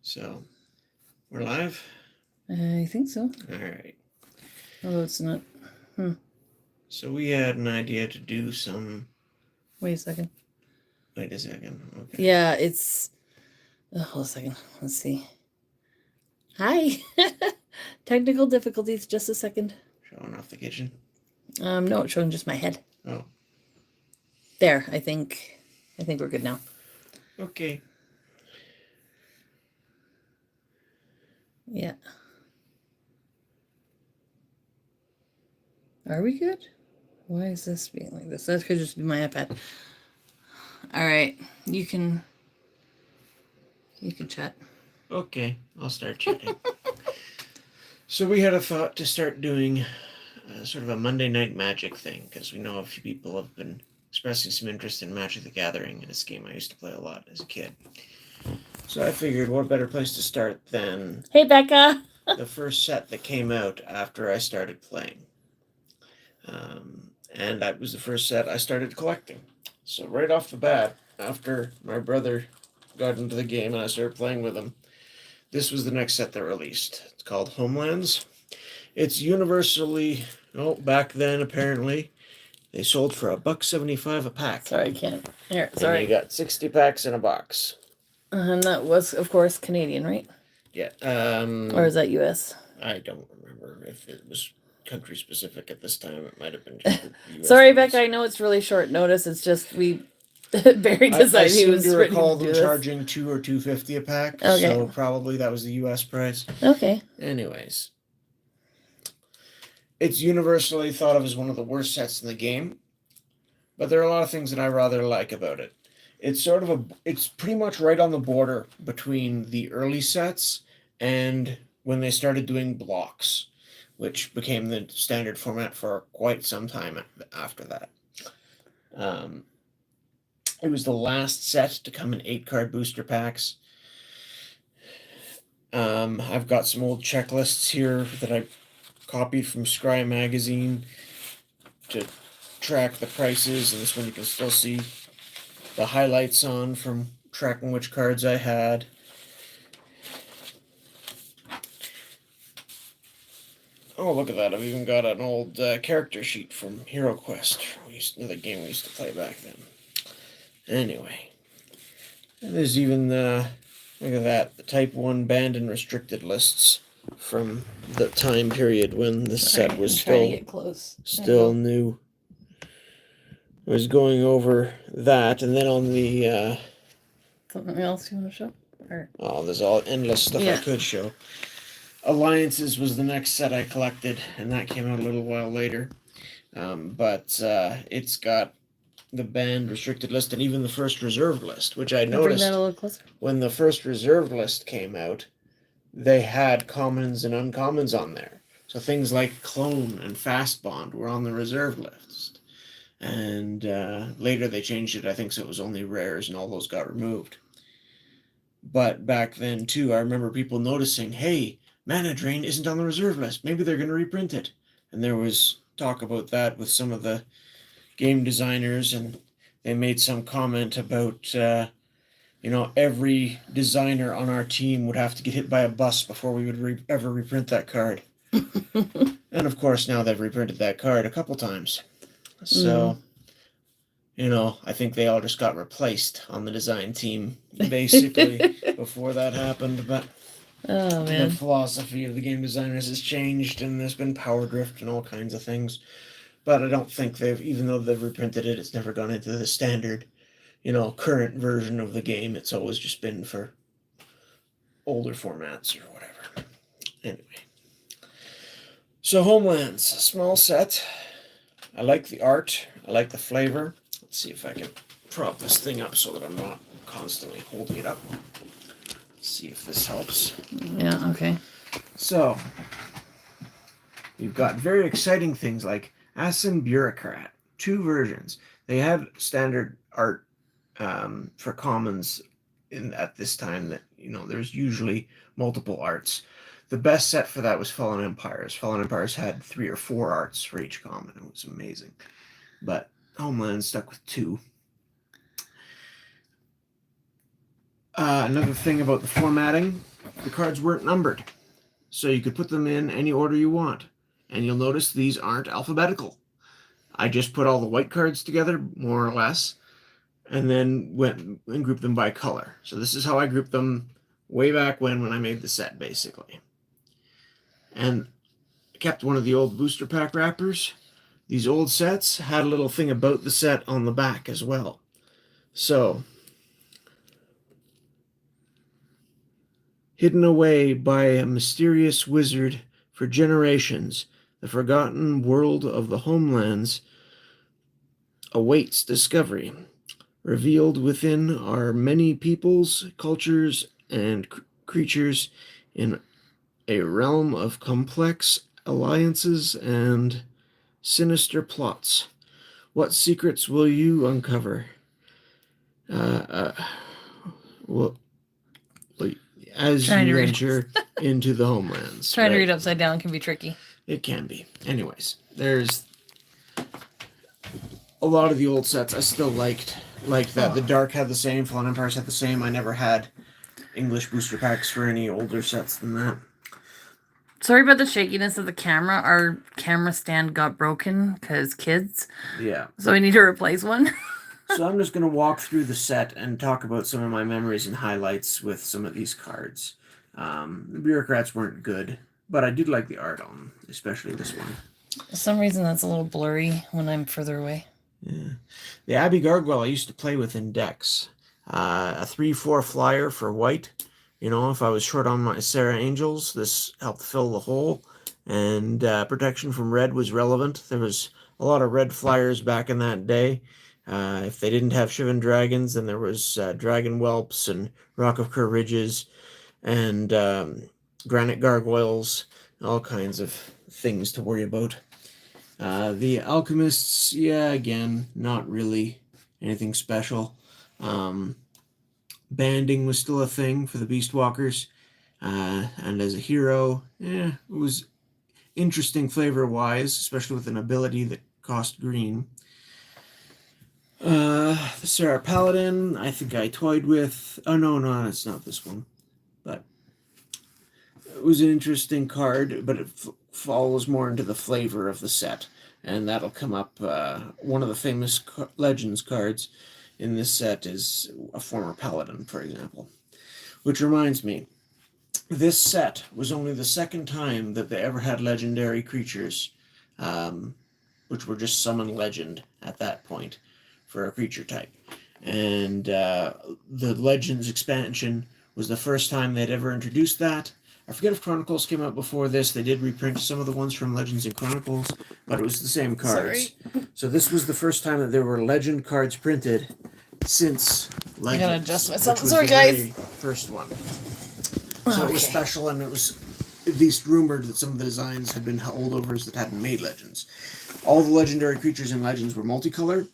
So, we're live? I think so. All right. Although it's not. So, we had an idea to do some. Wait a second. Wait a second. Okay. Yeah, it's. Hold a second. Let's see. Hi. Technical difficulties. Just a second. Showing off the kitchen? No, it's showing just my head. Oh. There. I think we're good now. Okay. Yeah. Are we good? Why is this being like this? That could just be my iPad. All right. You can chat. Okay. I'll start chatting. So, we had a thought to start doing sort of a Monday night Magic thing, because we know a few people have been expressing some interest in Magic the Gathering, and it's a game I used to play a lot as a kid. So I figured what better place to start than Hey, Becca. the first set that came out after I started playing. And that was the first set I started collecting. So right off the bat, after my brother got into the game and I started playing with him, this was the next set they released. It's called Homelands. It's universally, back then apparently, they sold for $1.75 a pack. Sorry, I can't. Here, And sorry. you got 60 packs in a box. And that was, of course, Canadian, right? Yeah. Or is that U.S.? I don't remember if it was country specific at this time. It might have been just the US Sorry, price. Becca. I know it's really short notice. It's just Barry decided I he was seem to ready recall to them do charging $2 or $2.50 a pack. Okay. So probably that was the US price. Okay. Anyways, it's universally thought of as one of the worst sets in the game, but there are a lot of things that I rather like about it. It's it's pretty much right on the border between the early sets and when they started doing blocks, which became the standard format for quite some time after that. It was the last set to come in 8-card booster packs. I've got some old checklists here that I copied from Scry magazine to track the prices, and this one you can still see the highlights on from tracking which cards I had. Oh, look at that. I've even got an old character sheet from Hero Quest. Another game we used to play back then. Anyway. And there's even, look at that, the Type 1 banned and restricted lists from the time period when the set was still new. I was going over that, and then on the... Something else you want to show? Oh, there's all endless stuff I could show. Alliances was the next set I collected, and that came out a little while later. But it's got the banned, restricted list, and even the first reserved list, which I noticed bring that a little closer. When the first reserved list came out, they had commons and uncommons on there. So things like Clone and Fast Bond were on the reserved list. And later they changed it, I think, so it was only rares and all those got removed. But back then, too, I remember people noticing, hey, Mana Drain isn't on the reserve list. Maybe they're going to reprint it. And there was talk about that with some of the game designers, and they made some comment about, every designer on our team would have to get hit by a bus before we would ever reprint that card. And of course, now they've reprinted that card a couple times. So, I think they all just got replaced on the design team, basically, before that happened. But the philosophy of the game designers has changed, and there's been power drift and all kinds of things. But I don't think even though they've reprinted it, it's never gone into the standard, current version of the game. It's always just been for older formats or whatever. Anyway. So Homelands, a small set. I like the art. I like the flavor. Let's see if I can prop this thing up so that I'm not constantly holding it up. Let's see if this helps. Yeah, okay. So, you've got very exciting things like Asin Bureaucrat, 2 versions. They had standard art for commons at this time that, there's usually multiple arts. The best set for that was Fallen Empires. Fallen Empires had 3 or 4 arts for each common. It was amazing. But Homeland stuck with 2. Another thing about the formatting, the cards weren't numbered. So you could put them in any order you want. And you'll notice these aren't alphabetical. I just put all the white cards together, more or less, and then went and grouped them by color. So this is how I grouped them way back when I made the set, basically. And I kept one of the old booster pack wrappers. These old sets had a little thing about the set on the back as well. So, hidden away by a mysterious wizard for generations, the forgotten world of the Homelands awaits discovery. Revealed within are many peoples, cultures, and creatures in a realm of complex alliances and sinister plots. What secrets will you uncover? Well, as you enter into the Homelands. Trying to read upside down can be tricky. It can be. Anyways, there's a lot of the old sets I still liked that. The Dark had the same, Fallen Empires had the same. I never had English booster packs for any older sets than that. Sorry about the shakiness of the camera. Our camera stand got broken because kids. Yeah. So we need to replace one. So I'm just going to walk through the set and talk about some of my memories and highlights with some of these cards. The bureaucrats weren't good, but I did like the art on them, especially this one. For some reason, that's a little blurry when I'm further away. Yeah. The Abbey Gargoyle I used to play with in decks. A 3/4 flyer for white. You know, if I was short on my Sarah Angels, this helped fill the hole. And protection from red was relevant. There was a lot of red flyers back in that day. If they didn't have Shivan Dragons, then there was Dragon Whelps and Rock of Kerr Ridges and Granite Gargoyles, all kinds of things to worry about. The Alchemists, yeah, again, not really anything special. Banding was still a thing for the Beastwalkers. And as a hero, it was interesting flavor-wise, especially with an ability that cost green. The Sarah Paladin, I think I toyed with. Oh, no, it's not this one. But it was an interesting card, but it falls more into the flavor of the set. And that'll come up. One of the famous Legends cards in this set is a former Paladin, for example. Which reminds me, this set was only the second time that they ever had legendary creatures, which were just summon legend at that point for a creature type. And the Legends expansion was the first time they'd ever introduced that. I forget if Chronicles came out before this. They did reprint some of the ones from Legends and Chronicles, but it was the same cards. Sorry. So this was the first time that there were Legend cards printed since Legends. I gotta adjust myself. Sorry, guys. First one. So it was special, and it was at least rumored that some of the designs had been holdovers that hadn't made Legends. All the legendary creatures in Legends were multicolored.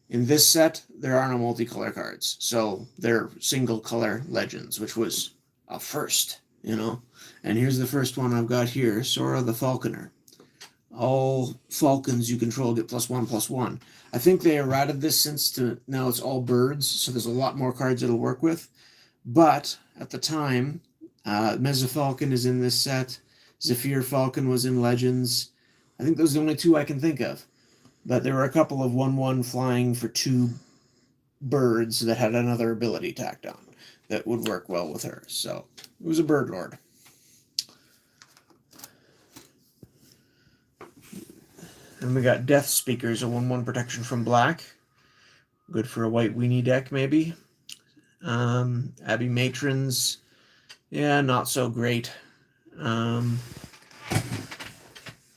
In this set, there are no multicolor cards, so they're single-color Legends, which was a first, you know. And here's the first one I've got here, Sora the Falconer. All falcons you control get +1/+1. I think they errated this since now it's all birds, so there's a lot more cards it'll work with. But at the time, Mesofalcon is in this set. Zephyr Falcon was in Legends. I think those are the only two I can think of. But there were a couple of 1/1 flying for 2 birds that had another ability tacked on that would work well with her. So it was a bird lord. And we got Death Speakers, a 1/1 protection from black. Good for a white weenie deck, maybe. Abbey Matrons, yeah, not so great.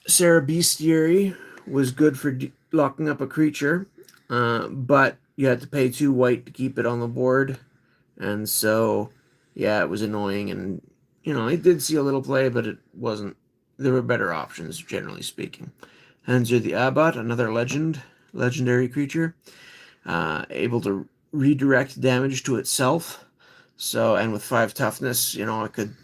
Sarah Bestiary was good for locking up a creature, but you had to pay 2 white to keep it on the board. And so, yeah, it was annoying. And, you know, it did see a little play, but it wasn't. There were better options, generally speaking. Hanser the Abbot, another legendary creature, able to redirect damage to itself. So, and with 5 toughness, you know, it could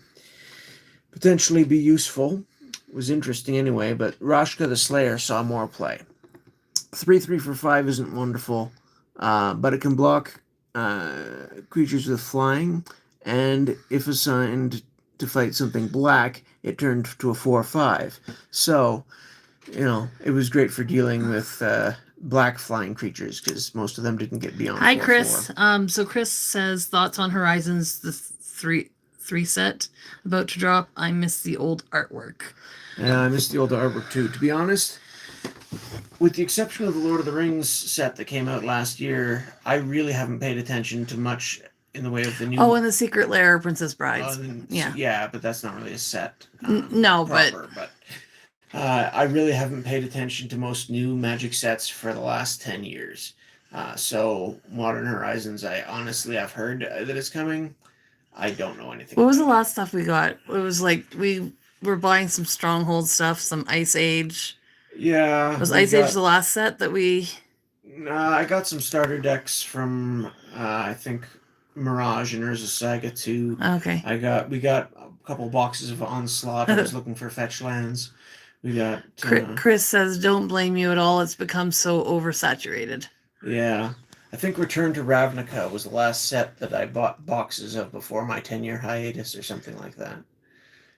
potentially be useful. It was interesting anyway, but Rashka the Slayer saw more play. 3/3 for 5 isn't wonderful, but it can block creatures with flying and if assigned to fight something black, it turned to a 4/5. So, it was great for dealing with black flying creatures because most of them didn't get beyond. Hi, 4/4. Chris. So Chris says thoughts on Horizons, the three set about to drop. I miss the old artwork. Yeah, I miss the old artwork too. To be honest, with the exception of the Lord of the Rings set that came out last year, I really haven't paid attention to much in the way of the new. Oh, and the Secret Lair, Princess Brides. Yeah, but that's not really a set. No, proper, but I really haven't paid attention to most new Magic sets for the last 10 years. So Modern Horizons, I've heard that it's coming. I don't know anything. What was the last stuff we got? It was like we were buying some Stronghold stuff, some Ice Age. Yeah. Was Ice Age the last set that we... I got some starter decks from, I think, Mirage and Urza Saga 2. Okay. We got a couple boxes of Onslaught. I was looking for fetch lands. We got... Chris says, don't blame you at all. It's become so oversaturated. Yeah. I think Return to Ravnica was the last set that I bought boxes of before my 10-year hiatus or something like that.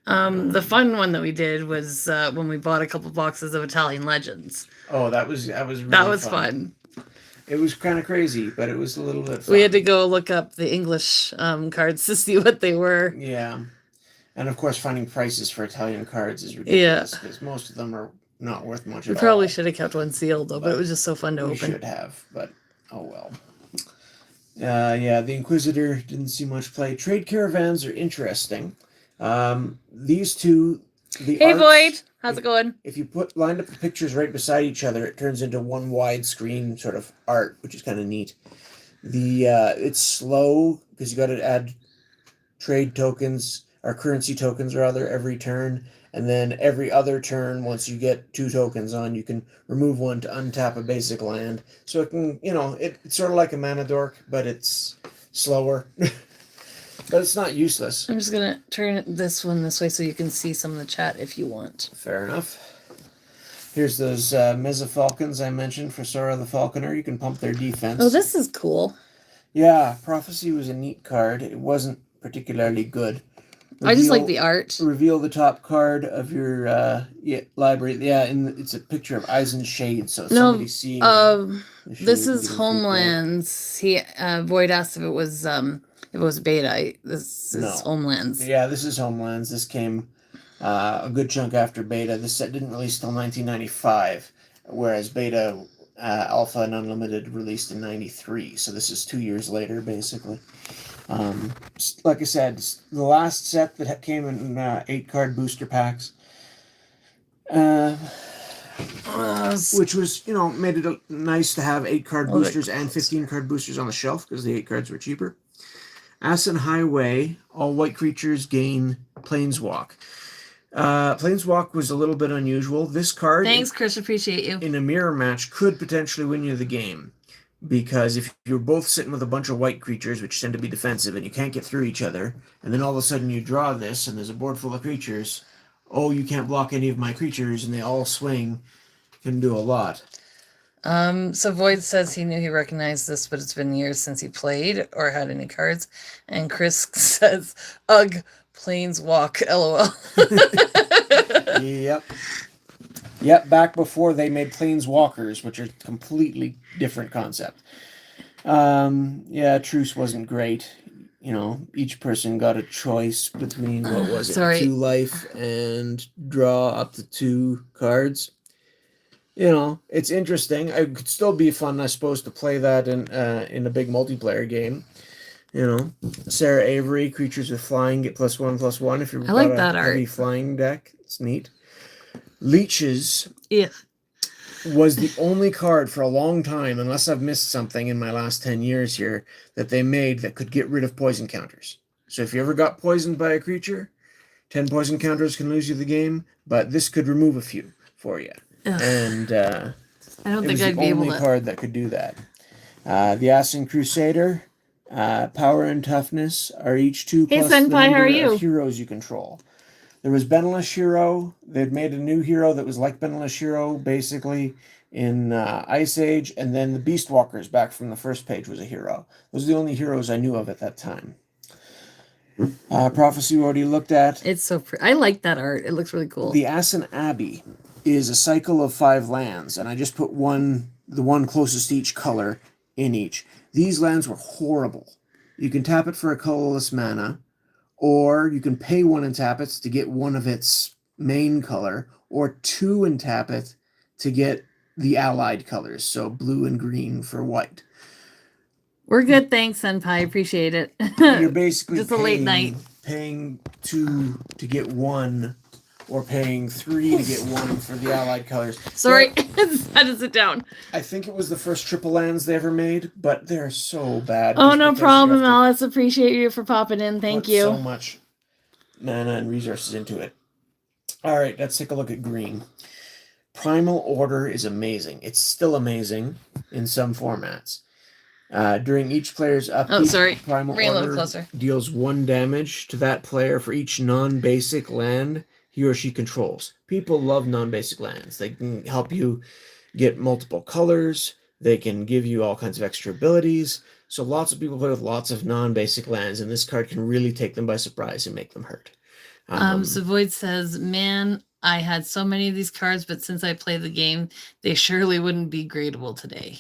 The fun one that we did was when we bought a couple boxes of Italian Legends. Oh, that was really fun. It was kind of crazy, but it was a little bit fun. We had to go look up the English cards to see what they were. Yeah. And of course, finding prices for Italian cards is ridiculous because most of them are not worth much at all. We probably should have kept one sealed, though, but it was just so fun to open. We should have, but oh well. Yeah, the Inquisitor didn't see much play. Trade caravans are interesting. These two... Hey, Void! How's it going? If you lined up the pictures right beside each other, it turns into one wide screen sort of art, which is kind of neat. It's slow because you got to add trade tokens, or currency tokens rather, every turn. And then every other turn, once you get 2 tokens on, you can remove one to untap a basic land. So it can, it's sort of like a mana dork, but it's slower. But it's not useless. I'm just going to turn this one this way so you can see some of the chat if you want. Fair enough. Here's those Meza Falcons I mentioned for Sora the Falconer. You can pump their defense. Oh, this is cool. Yeah, Prophecy was a neat card. It wasn't particularly good. I just like the art. Reveal the top card of your library. Yeah, it's a picture of Eisen Shade, so somebody's seeing. This is Homelands. Void asked if it was beta. This is Homelands. Yeah, this is Homelands. This came a good chunk after beta. This set didn't release till 1995, whereas beta, alpha, and unlimited released in 93. So this is 2 years later, basically. Like I said, the last set that came in 8-card booster packs, which was, made it nice to have 8-card boosters and 15-card boosters on the shelf because the 8 cards were cheaper. Ascent Highway, all white creatures gain Planeswalk. Planeswalk was a little bit unusual. This card... Thanks, Chris. Appreciate you. In a mirror match could potentially win you the game. Because if you're both sitting with a bunch of white creatures, which tend to be defensive, and you can't get through each other, and then all of a sudden you draw this, and there's a board full of creatures, you can't block any of my creatures, and they all swing, can do a lot. So Void says he knew he recognized this, but it's been years since he played or had any cards. And Chris says, ugh, Planeswalk, LOL. Yep, back before they made Planeswalkers, which are a completely different concept. Truce wasn't great. Each person got a choice between, 2 life and draw up to 2 cards. It's interesting. It could still be fun, I suppose, to play that in a big multiplayer game. Sarah Avery, creatures with flying get +1/+1 if you've got a heavy flying deck. It's neat. Leeches was the only card for a long time, unless I've missed something in my last 10 years here, that they made that could get rid of poison counters. So if you ever got poisoned by a creature, 10 poison counters can lose you the game, but this could remove a few for you. Ugh. And I don't think I'd be able to. the only card that could do that. The Ascent Crusader, power and toughness are each 2 plus the number of heroes you control. There was Benelish Hero. They'd made a new hero that was like Benelish Hero, basically, in Ice Age. And then the Beastwalkers, back from the first page, was a hero. Those are the only heroes I knew of at that time. Prophecy we already looked at. It's so pretty. I like that art. It looks really cool. The Assen Abbey is a cycle of 5 lands, and I just put the one closest to each color in each. These lands were horrible. You can tap it for a colorless mana, or you can pay 1 and tap it to get one of its main color, or 2 and tap it to get the allied colors, so blue and green for white. We're good, thanks, Senpai. Appreciate it. You're basically just a late night. Paying 2 to get 1, or paying 3 to get 1 for the allied colors. Sorry, I had to sit down. I think it was the first triple lands they ever made, but they're so bad. Oh, no problem, Alice. Appreciate you for popping in. Thank you. So much mana and resources into it. All right, let's take a look at green. Primal Order is amazing. It's still amazing in some formats. During each player's upkeep, Primal Order deals 1 damage to that player for each non-basic land he or she controls. People love non-basic lands. They can help you get multiple colors. They can give you all kinds of extra abilities. So lots of people play with lots of non-basic lands, and this card can really take them by surprise and make them hurt. So Void says, man, I had so many of these cards, but since I played the game, they surely wouldn't be gradable today.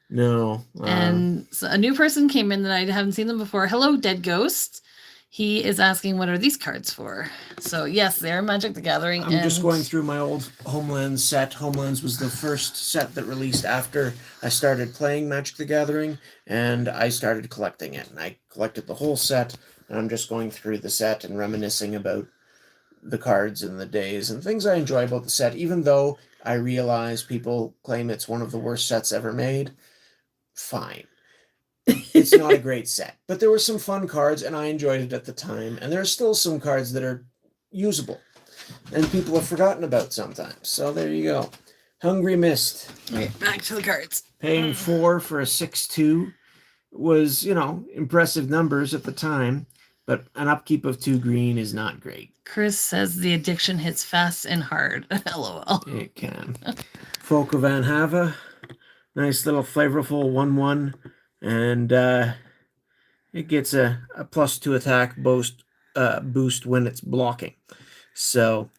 No. And so a new person came in that I haven't seen them before. Hello, Dead Ghost. He is asking, what are these cards for? So, yes, they're Magic the Gathering. I'm just going through my old Homelands set. Homelands was the first set that released after I started playing Magic the Gathering, and I started collecting it. And I collected the whole set, and I'm just going through the set and reminiscing about the cards and the days and things I enjoy about the set, even though I realize people claim it's one of the worst sets ever made. Fine. It's not a great set, but there were some fun cards and I enjoyed it at the time, and there are still some cards that are usable and people have forgotten about sometimes. So there you go. Hungry Mist. Okay, back to the cards. Paying 4 for a 6/2 was, impressive numbers at the time, but an upkeep of 2 green is not great. Chris says the addiction hits fast and hard. LOL. It can. Folk of Van Hava. Nice little flavorful 1/1. And it gets a +2 attack boost when it's blocking. So,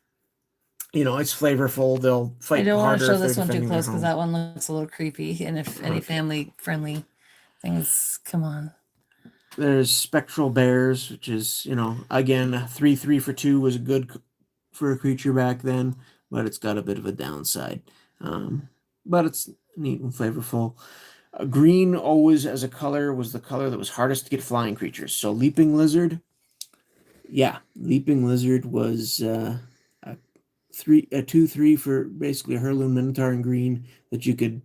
it's flavorful. They'll fight harder. I don't want to show this one too close because that one looks a little creepy. And if any family-friendly things come on. There's Spectral Bears, which is, again, 3/3 for 2 was good for a creature back then, but it's got a bit of a downside. But it's neat and flavorful. Green always, as a color, was the color that was hardest to get flying creatures. So Leaping Lizard, Leaping Lizard was a 2/3 for basically a Heirloom Minotaur in green that you could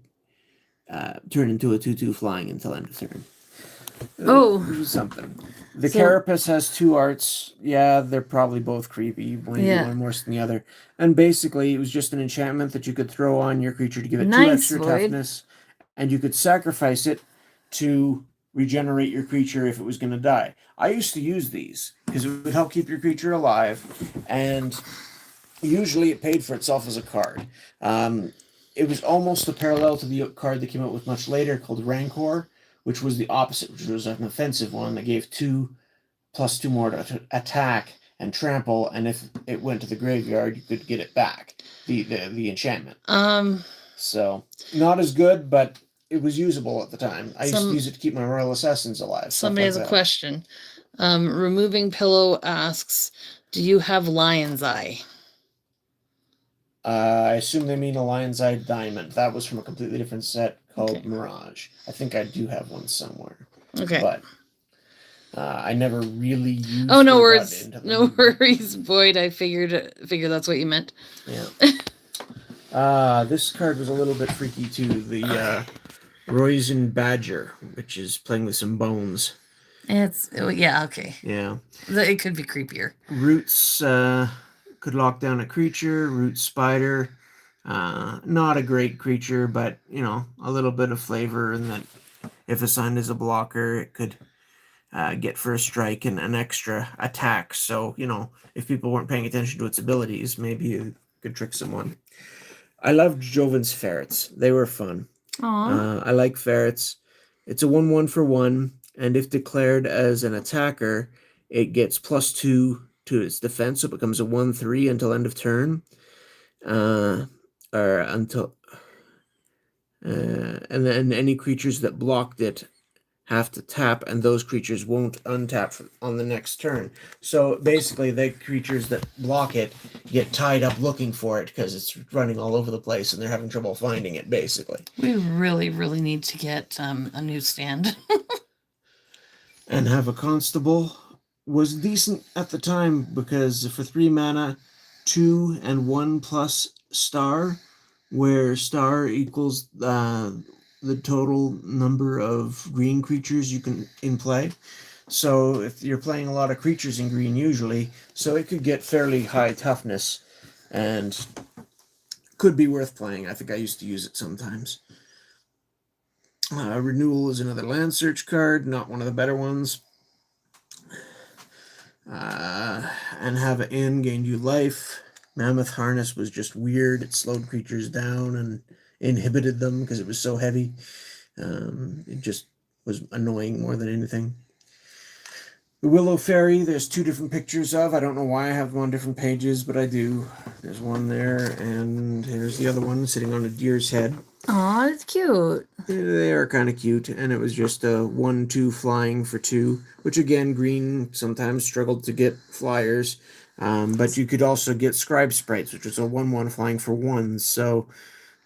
turn into a 2/2 flying until end of turn. It was something. The Carapace has 2 arts. Yeah, they're probably both creepy. One worse than the other. And basically, it was just an enchantment that you could throw on your creature to give it 2 extra toughness. And you could sacrifice it to regenerate your creature if it was going to die. I used to use these because it would help keep your creature alive, and usually it paid for itself as a card. It was almost a parallel to the card that came out with much later called Rancor, which was the opposite, which was an offensive one that gave 2+2 more to attack and trample, and if it went to the graveyard, you could get it back, the enchantment. So, not as good, but it was usable at the time. I used to use it to keep my Royal Assassins alive. Somebody has a question. Removing Pillow asks, do you have Lion's Eye? I assume they mean a Lion's Eye Diamond. That was from a completely different set called Mirage. I think I do have one somewhere. Okay. But I never really used Oh, no worries. No worries, Boyd. I figured that's what you meant. Yeah. This card was a little bit freaky too. The Roizen Badger, which is playing with some bones. Okay. Yeah. It could be creepier. Roots could lock down a creature. Root Spider. Not a great creature, but, a little bit of flavor in that if assigned as a blocker, it could get first strike and an extra attack. So, if people weren't paying attention to its abilities, maybe you could trick someone. I loved Joven's Ferrets. They were fun. I like ferrets. It's a 1/1 for 1, and if declared as an attacker, it gets +2 to its defense, so it becomes a 1/3 until end of turn. And then any creatures that blocked it have to tap, and those creatures won't untap on the next turn. So basically, the creatures that block it get tied up looking for it because it's running all over the place and they're having trouble finding it, basically. We really, really need to get a new stand. And have a constable was decent at the time because for 3 mana, 2 and 1 plus star, where star equals the total number of green creatures you can in play. So if you're playing a lot of creatures in green usually, so it could get fairly high toughness and could be worth playing. I think I used to use it sometimes. Renewal is another land search card, not one of the better ones. And have an end, gained you life. Mammoth Harness was just weird. It slowed creatures down and inhibited them because it was so heavy. It just was annoying more than anything. The Willow Fairy, there's 2 different pictures of. I don't know why I have them on different pages, but I do. There's one there, and here's the other one sitting on a deer's head. Aw, it's cute. They are kind of cute, and it was just a 1/2 flying for 2, which again, green sometimes struggled to get flyers, but you could also get Scribe Sprites, which was a 1/1 flying for 1, so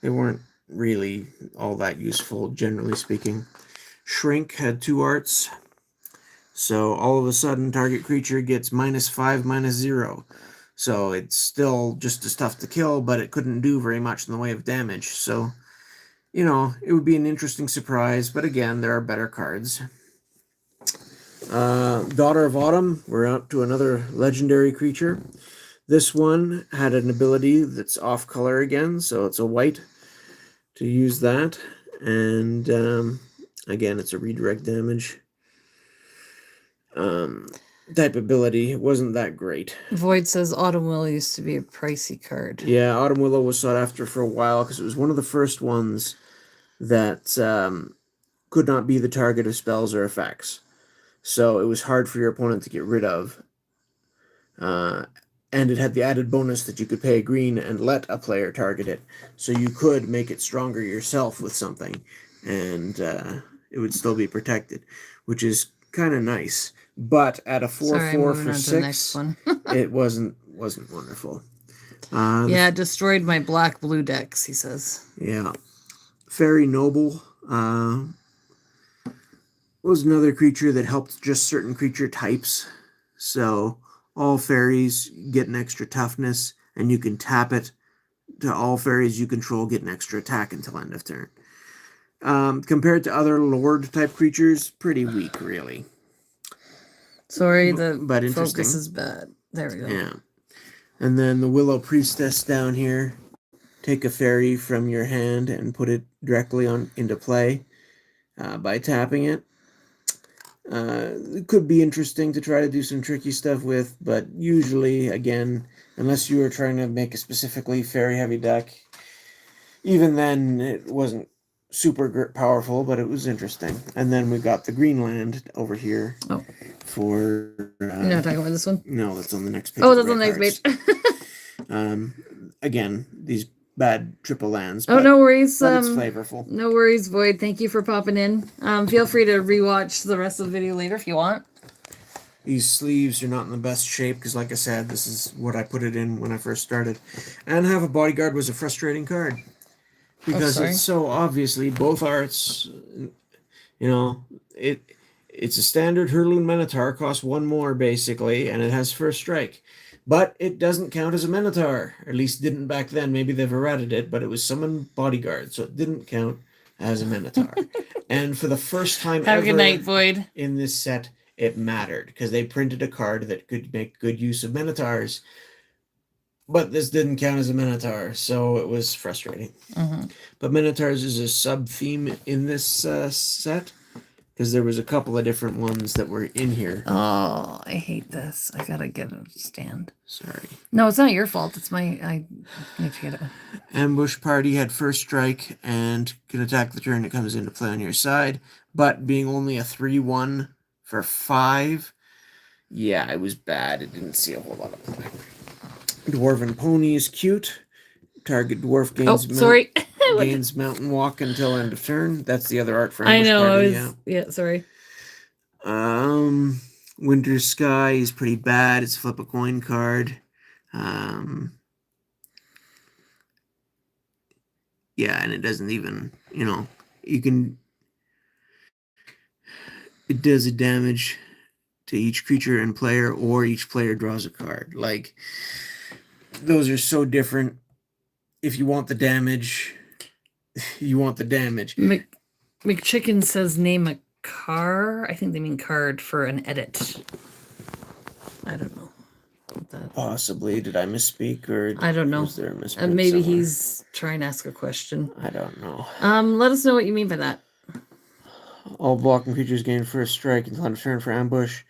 they weren't really all that useful, generally speaking. Shrink had 2 arts, so all of a sudden, target creature gets -5/-0. So it's still just a stuff to kill, but it couldn't do very much in the way of damage, so you know, it would be an interesting surprise, but again, there are better cards. Daughter of Autumn, we're up to another legendary creature. This one had an ability that's off color again, so it's a white to use that. And again, it's a redirect damage type ability. It wasn't that great. Void says Autumn Willow used to be a pricey card. Yeah, Autumn Willow was sought after for a while because it was one of the first ones that could not be the target of spells or effects. So it was hard for your opponent to get rid of. And it had the added bonus that you could pay a green and let a player target it. So you could make it stronger yourself with something, and it would still be protected, which is kind of nice. But at a 4/4 for 6, it wasn't wonderful. Yeah, it destroyed my black-blue decks, he says. Yeah. Fairy Noble was another creature that helped just certain creature types. So all fairies get an extra toughness, and you can tap it to all fairies you control get an extra attack until end of turn. Compared to other Lord type creatures, pretty weak, really. Sorry, the but focus is bad. There we go. Yeah. And then the Willow Priestess down here. Take a fairy from your hand and put it directly into play by tapping it. It could be interesting to try to do some tricky stuff with, but usually, again, unless you were trying to make a specifically fairy-heavy deck, even then, it wasn't super powerful, but it was interesting. And then we got the Greenland over here for... You're not talking about this one? No, that's on the next page. Oh, that's on the next page. Again, these bad triple lands. Oh, no worries. But it's flavorful. No worries, Void. Thank you for popping in. Feel free to rewatch the rest of the video later if you want. These sleeves are not in the best shape because, like I said, this is what I put it in when I first started. And Have a Bodyguard was a frustrating card because it's so obviously both arts. You know, it's a standard Hurloon Minotaur, costs 1 more basically, and it has first strike. But it doesn't count as a Minotaur. Or at least didn't back then. Maybe they've errated it, but it was Summon Bodyguard, so it didn't count as a Minotaur. And for the first time Have ever a good night, Void. In this set, it mattered because they printed a card that could make good use of Minotaurs. But this didn't count as a Minotaur, so it was frustrating. But Minotaurs is a sub-theme in this set. Because there was a couple of different ones that were in here. Oh, I hate this. I gotta get a stand. Sorry. No, it's not your fault. It's my... I need to get it. Ambush Party had first strike and can attack the turn it comes into play on your side. But being only a 3/1 for 5, Yeah, it was bad. It didn't see a whole lot of play. Dwarven Pony is cute. Target dwarf gains sorry. gains mountain walk until end of turn. That's the other art for I ambush know. party. Yeah. Sorry. Winter Sky is pretty bad. It's flip a coin card. Yeah, and it doesn't even, you can. It does a damage to each creature and player, or each player draws a card. Like, those are so different. If you want the damage, you want the damage. McChicken says name a car. I think they mean card for an edit. I don't know. Possibly. Did I misspeak, or I don't know. Was there a misprint maybe somewhere? he's trying to ask a question. I don't know. Let us know what you mean by that. All blocking creatures gain first strike until end of turn for ambush.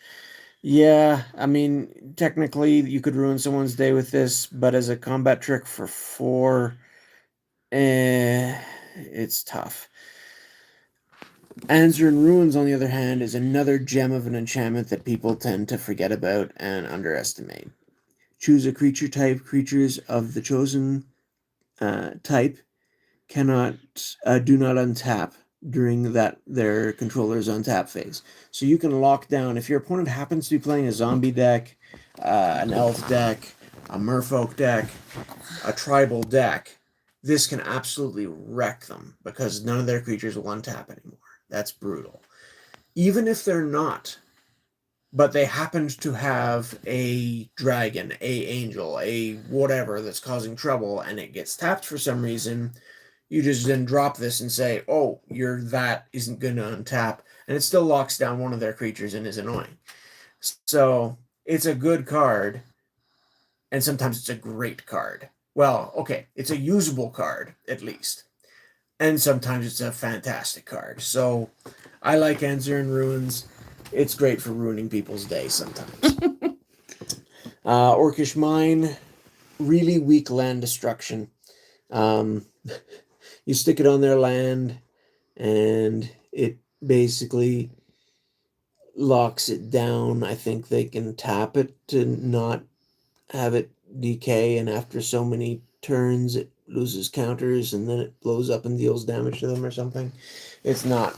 Yeah, I mean, technically you could ruin someone's day with this, but as a combat trick for 4, it's tough. Anzern Ruins, on the other hand, is another gem of an enchantment that people tend to forget about and underestimate. Choose a creature type. Creatures of the chosen type do not untap during their controller's untap phase. So you can lock down, if your opponent happens to be playing a zombie deck, an elf deck, a merfolk deck, a tribal deck, this can absolutely wreck them because none of their creatures will untap anymore. That's brutal. Even if they're not, but they happened to have a dragon, a angel, a whatever that's causing trouble, and it gets tapped for some reason, you just then drop this and say, oh, that isn't going to untap, and it still locks down one of their creatures and is annoying. So it's a good card, and sometimes it's a great card. Well, okay, it's a usable card, at least. And sometimes it's a fantastic card. So I like Anzern Ruins. It's great for ruining people's day sometimes. Orcish Mine, really weak land destruction. You stick it on their land, and it basically locks it down. I think they can tap it to not have it decay, and after so many turns, it loses counters, and then it blows up and deals damage to them or something. It's not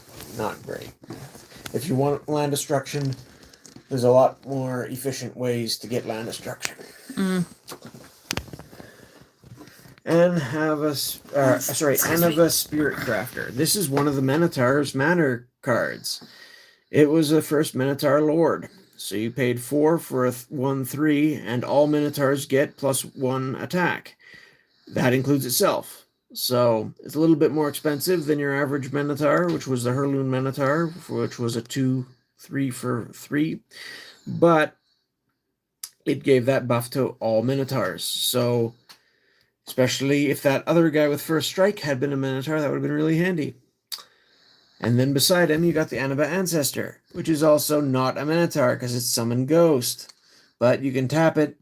great. If you want land destruction, there's a lot more efficient ways to get land destruction. Anava Spirit Crafter. This is one of the Minotaur's Manor cards. It was the first Minotaur Lord. So you paid 4 for a 1/3, and all Minotaurs get +1 attack. That includes itself. So it's a little bit more expensive than your average Minotaur, which was the Heirloom Minotaur, which was a 2/3 for 3. But it gave that buff to all Minotaurs. So especially if that other guy with first strike had been a Minotaur, that would have been really handy. And then beside him, you got the Annaba Ancestor, which is also not a Minotaur because it's Summon Ghost. But you can tap it.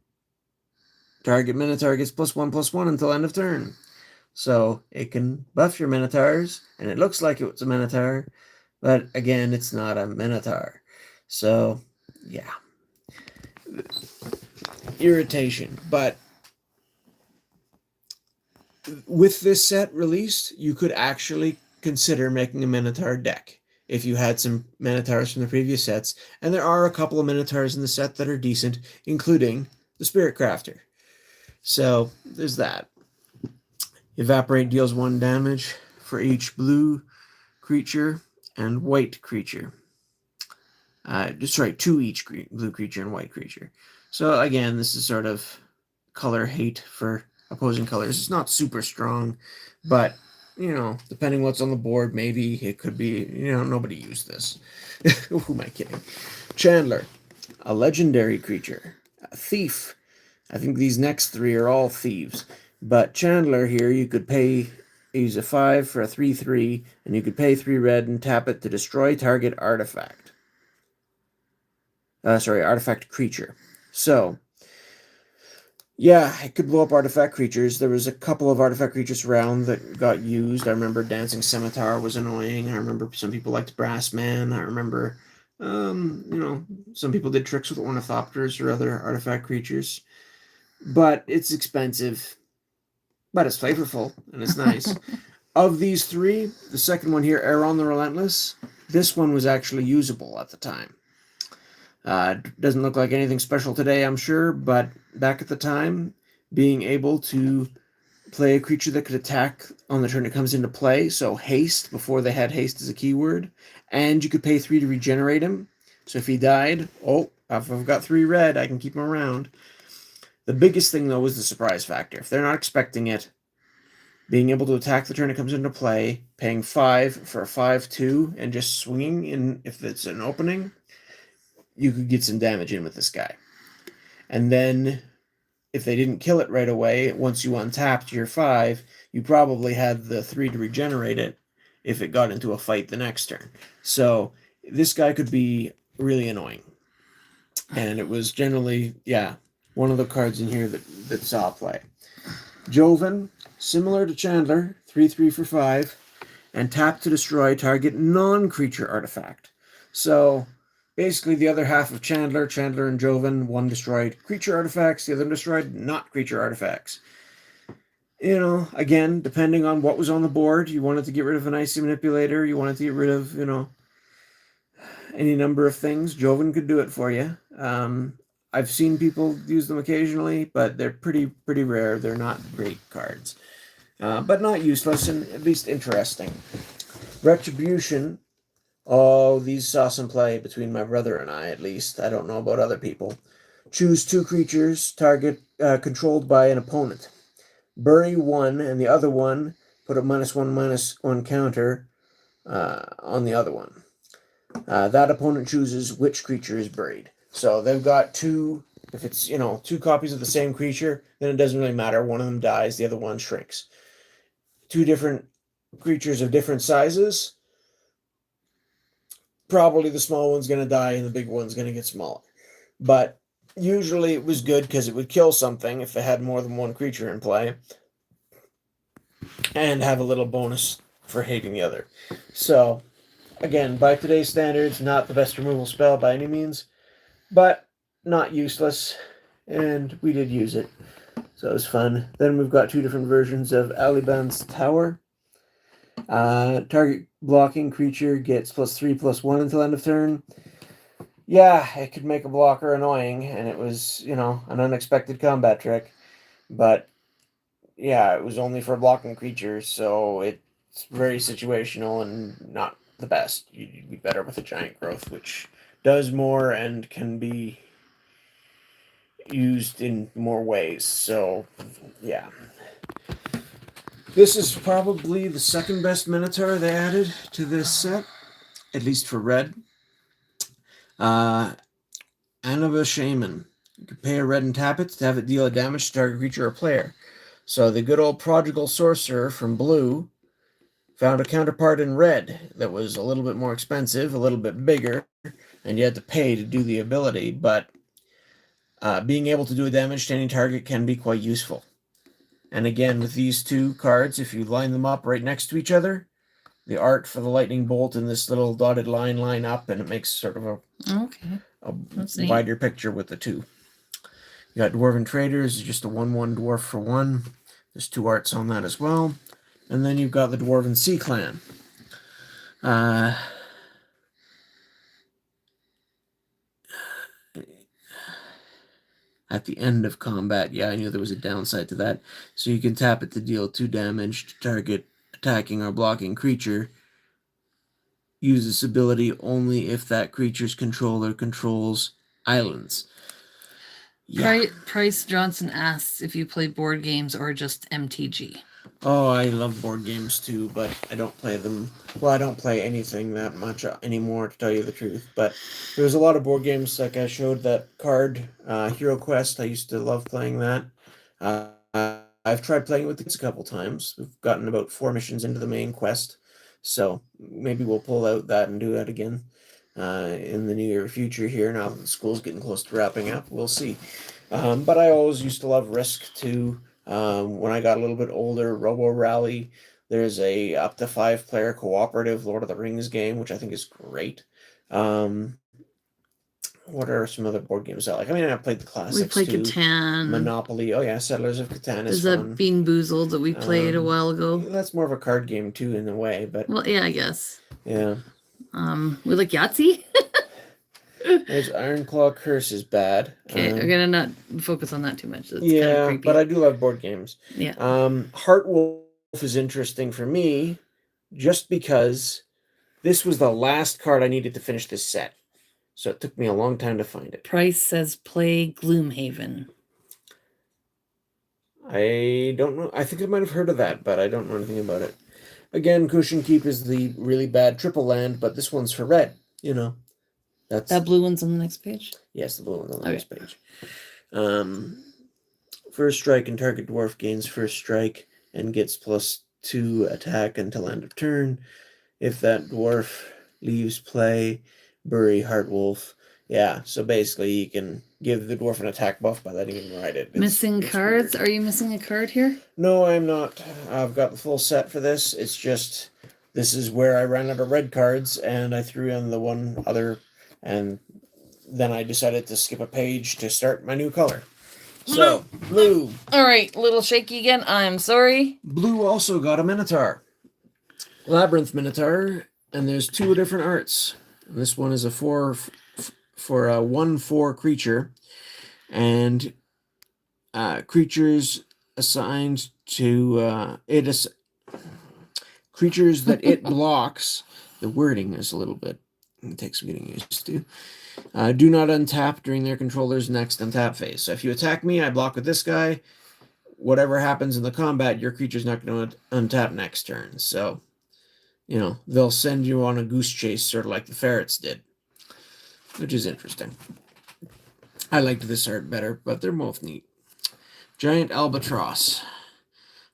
Target Minotaur gets +1/+1 until end of turn. So it can buff your Minotaurs, and it looks like it's a Minotaur, but again, it's not a Minotaur. So, yeah. Irritation. But with this set released, you could actually consider making a Minotaur deck if you had some Minotaurs from the previous sets, and there are a couple of Minotaurs in the set that are decent, including the Spirit Crafter. So there's that. Evaporate deals 1 damage for each blue creature and white creature. To each blue creature and white creature. So again, this is sort of color hate for opposing colors. It's not super strong, but depending what's on the board, maybe it could be, nobody used this. Who am I kidding? Chandler, a legendary creature, a thief. I think these next 3 are all thieves. But Chandler here, you could use a 5 for a 3/3, and you could pay 3 red and tap it to destroy target artifact. Artifact creature. So, yeah, it could blow up artifact creatures. There was a couple of artifact creatures around that got used. I remember Dancing Scimitar was annoying. I remember some people liked Brass Man. I remember Some people did tricks with ornithopters or other artifact creatures, but it's expensive, but it's flavorful and it's nice. Of these three, the second one here, Aeron the Relentless, this one was actually usable at the time. Doesn't look like anything special today, I'm sure, but back at the time, being able to play a creature that could attack on the turn it comes into play, so haste, before they had haste as a keyword, and you could pay 3 to regenerate him. So if he died, if I've got 3 red, I can keep him around. The biggest thing, though, was the surprise factor. If they're not expecting it, being able to attack the turn it comes into play, paying 5 for a 5/2, and just swinging in if it's an opening, you could get some damage in with this guy. And then, if they didn't kill it right away, once you untapped your 5, you probably had the 3 to regenerate it if it got into a fight the next turn. So, this guy could be really annoying. And it was generally, one of the cards in here that saw play. Joven, similar to Chandler, 3/3 for 5, and tap to destroy target non-creature artifact. So basically the other half of Chandler and Joven, one destroyed creature artifacts, the other destroyed not creature artifacts. Again, depending on what was on the board, you wanted to get rid of an icy manipulator, you wanted to get rid of, any number of things. Joven could do it for you. I've seen people use them occasionally, but they're pretty rare. They're not great cards, but not useless and at least interesting. Retribution. Oh, these saw some play between my brother and I, at least. I don't know about other people. Choose 2 creatures, target controlled by an opponent. Bury one, and the other one put a -1/-1 counter on the other one. That opponent chooses which creature is buried. So they've got 2. If it's 2 copies of the same creature, then it doesn't really matter. One of them dies, the other one shrinks. 2 different creatures of different sizes. Probably the small one's going to die and the big one's going to get smaller. But usually it was good because it would kill something if they had more than one creature in play, and have a little bonus for hating the other. So, again, by today's standards, not the best removal spell by any means, but not useless, and we did use it. So it was fun. Then we've got 2 different versions of Aliban's Tower. Target blocking creature gets +3/+1 until end of turn. Yeah, it could make a blocker annoying, and it was, an unexpected combat trick. But, yeah, it was only for blocking creatures, so it's very situational and not the best. You'd be better with a giant growth, which does more and can be used in more ways. So, yeah. This is probably the second best Minotaur they added to this set, at least for red. Anova Shaman. You can pay a red and tap it to have it deal a damage to target creature or player. So the good old Prodigal Sorcerer from blue found a counterpart in red that was a little bit more expensive, a little bit bigger, and you had to pay to do the ability, but being able to do a damage to any target can be quite useful. And again, with these 2 cards, if you line them up right next to each other, the art for the lightning bolt and this little dotted line up, and it makes sort of a wider picture with the 2. You got Dwarven Traders, just a 1/1 dwarf for 1. There's 2 arts on that as well. And then you've got the Dwarven Sea Clan. At the end of combat, I knew there was a downside to that. So you can tap it to deal 2 damage to target attacking or blocking creature. Use this ability only if that creature's controller controls islands. Yeah. Price Johnson asks if you play board games or just MTG. Oh, I love board games too, but I don't play them. Well, I don't play anything that much anymore, to tell you the truth. But there was a lot of board games, like I showed that card, Hero Quest. I used to love playing that. I've tried playing with the kids a couple times. We've gotten about 4 missions into the main quest. So maybe we'll pull out that and do that again in the near future here, now that the school's getting close to wrapping up. We'll see. But I always used to love Risk too. When I got a little bit older, Robo Rally, there's a up to 5 player cooperative Lord of the Rings game, which I think is great. What are some other board games I like? I mean, I played the classics We played too. Catan. Monopoly. Oh yeah, Settlers of Catan is There's fun. a Bean Boozled that we played a while ago. That's more of a card game too, in a way, but Well, yeah, I guess. yeah. We like Yahtzee. There's Iron Claw Curse is bad. Okay, we're gonna not focus on that too much. It's yeah, kind of creepy. but I do love board games. Yeah. Heart Wolf is interesting for me, just because this was the last card I needed to finish this set, so it took me a long time to find it. Price says play Gloomhaven. I don't know. I think I might have heard of that, but I don't know anything about it. Again, Cushion Keep is the really bad triple land, but this one's for red. You know, that's that blue one's on the next page. Yes, the blue one's on the next page. First strike and target dwarf gains first strike and gets +2 attack until end of turn. If that dwarf leaves play, bury Heart Wolf. Yeah, so basically you can give the dwarf an attack buff by letting him ride it. Missing cards? Weird. Are you missing a card here? No, I'm not. I've got the full set for this. It's just, this is where I ran out of red cards, and I threw in the one other, and then I decided to skip a page to start my new color. So, blue. All right, little shaky again. I'm sorry. Blue also got a Minotaur. Labyrinth Minotaur, and there's 2 different arts. And this one is a 1/4 creature, and creatures assigned to creatures that it blocks. The wording is a little bit, it takes some getting used to. Do not untap during their controller's next untap phase. So if you attack me, I block with this guy. Whatever happens in the combat, your creature's not going to untap next turn. So, you know, they'll send you on a goose chase, sort of like the ferrets did, which is interesting. I liked this art better, but they're both neat. Giant Albatross.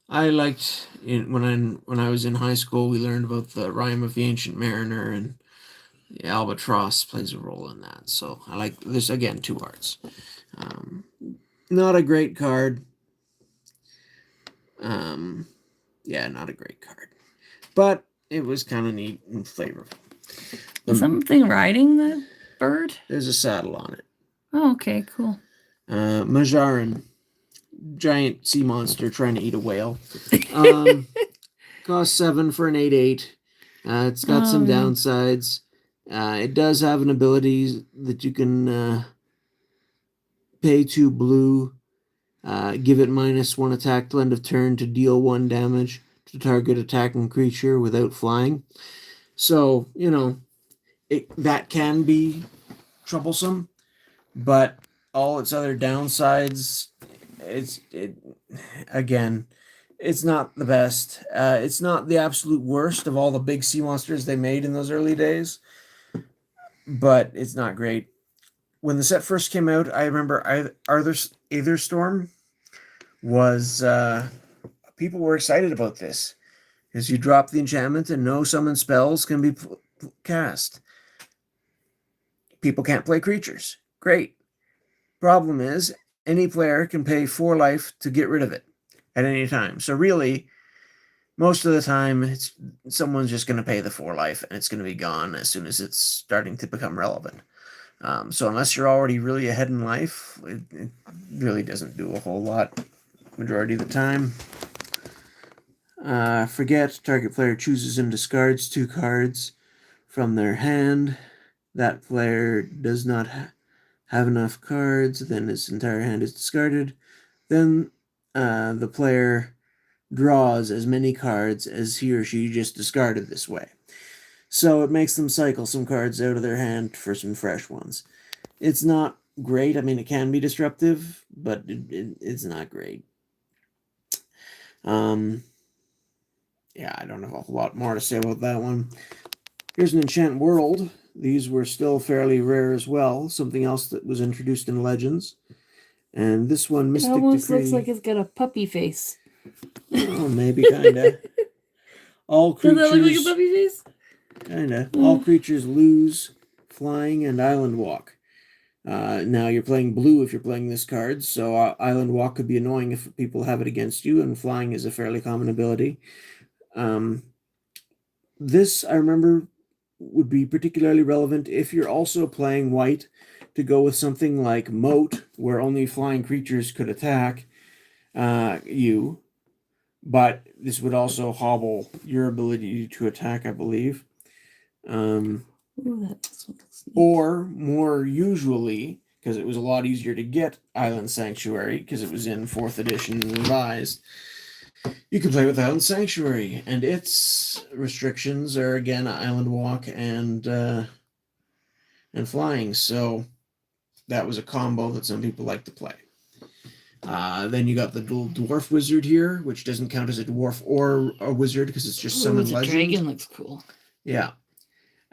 I liked when I was in high school, we learned about the Rime of the Ancient Mariner, and the albatross plays a role in that. So I like this. Again, 2 arts. Not a great card. Yeah, not a great card, but it was kind of neat and flavorful. Is something riding that bird? There's a saddle on it. Oh, okay, cool. Majarin, giant sea monster trying to eat a whale. Cost 7 for an 8/8. It's got some downsides. It does have an ability that you can pay 2 blue, give it -1 attack till end of turn to deal 1 damage to target attacking creature without flying. So, you know, that can be troublesome, but all its other downsides, again, it's not the best. It's not the absolute worst of all the big sea monsters they made in those early days, but it's not great. When the set first came out, I remember Aether Storm was, people were excited about this, because you drop the enchantment and no summon spells can be cast. People can't play creatures. Great. Problem is, any player can pay 4 life to get rid of it at any time. So really, most of the time, someone's just going to pay the 4 life, and it's going to be gone as soon as it's starting to become relevant. So unless you're already really ahead in life, it really doesn't do a whole lot majority of the time. Forget, target player chooses and discards 2 cards from their hand. That player does not have enough cards, then his entire hand is discarded. Then the player draws as many cards as he or she just discarded this way. So it makes them cycle some cards out of their hand for some fresh ones. It's not great. I mean, it can be disruptive, but it's not great. Yeah, I don't have a whole lot more to say about that one. Here's an Enchant World. These were still fairly rare as well. Something else that was introduced in Legends. And this one, Mystic Decree. It almost looks like it's got a puppy face. Oh, maybe, kinda. All creatures... Does that look like a puppy face? Kinda. All creatures lose Flying and Island Walk. Now, you're playing blue if you're playing this card, so Island Walk could be annoying if people have it against you, and Flying is a fairly common ability. This, I remember, would be particularly relevant if you're also playing white, to go with something like Moat, where only flying creatures could attack you, but this would also hobble your ability to attack, I believe. Ooh, looks neat. Or more usually, because it was a lot easier to get Island Sanctuary, because it was in 4th edition revised, you can play with Island Sanctuary, and its restrictions are again Island Walk and flying. So that was a combo that some people like to play. Then you got the dual dwarf wizard here, which doesn't count as a dwarf or a wizard because it's just summon legend. The dragon looks cool. Yeah.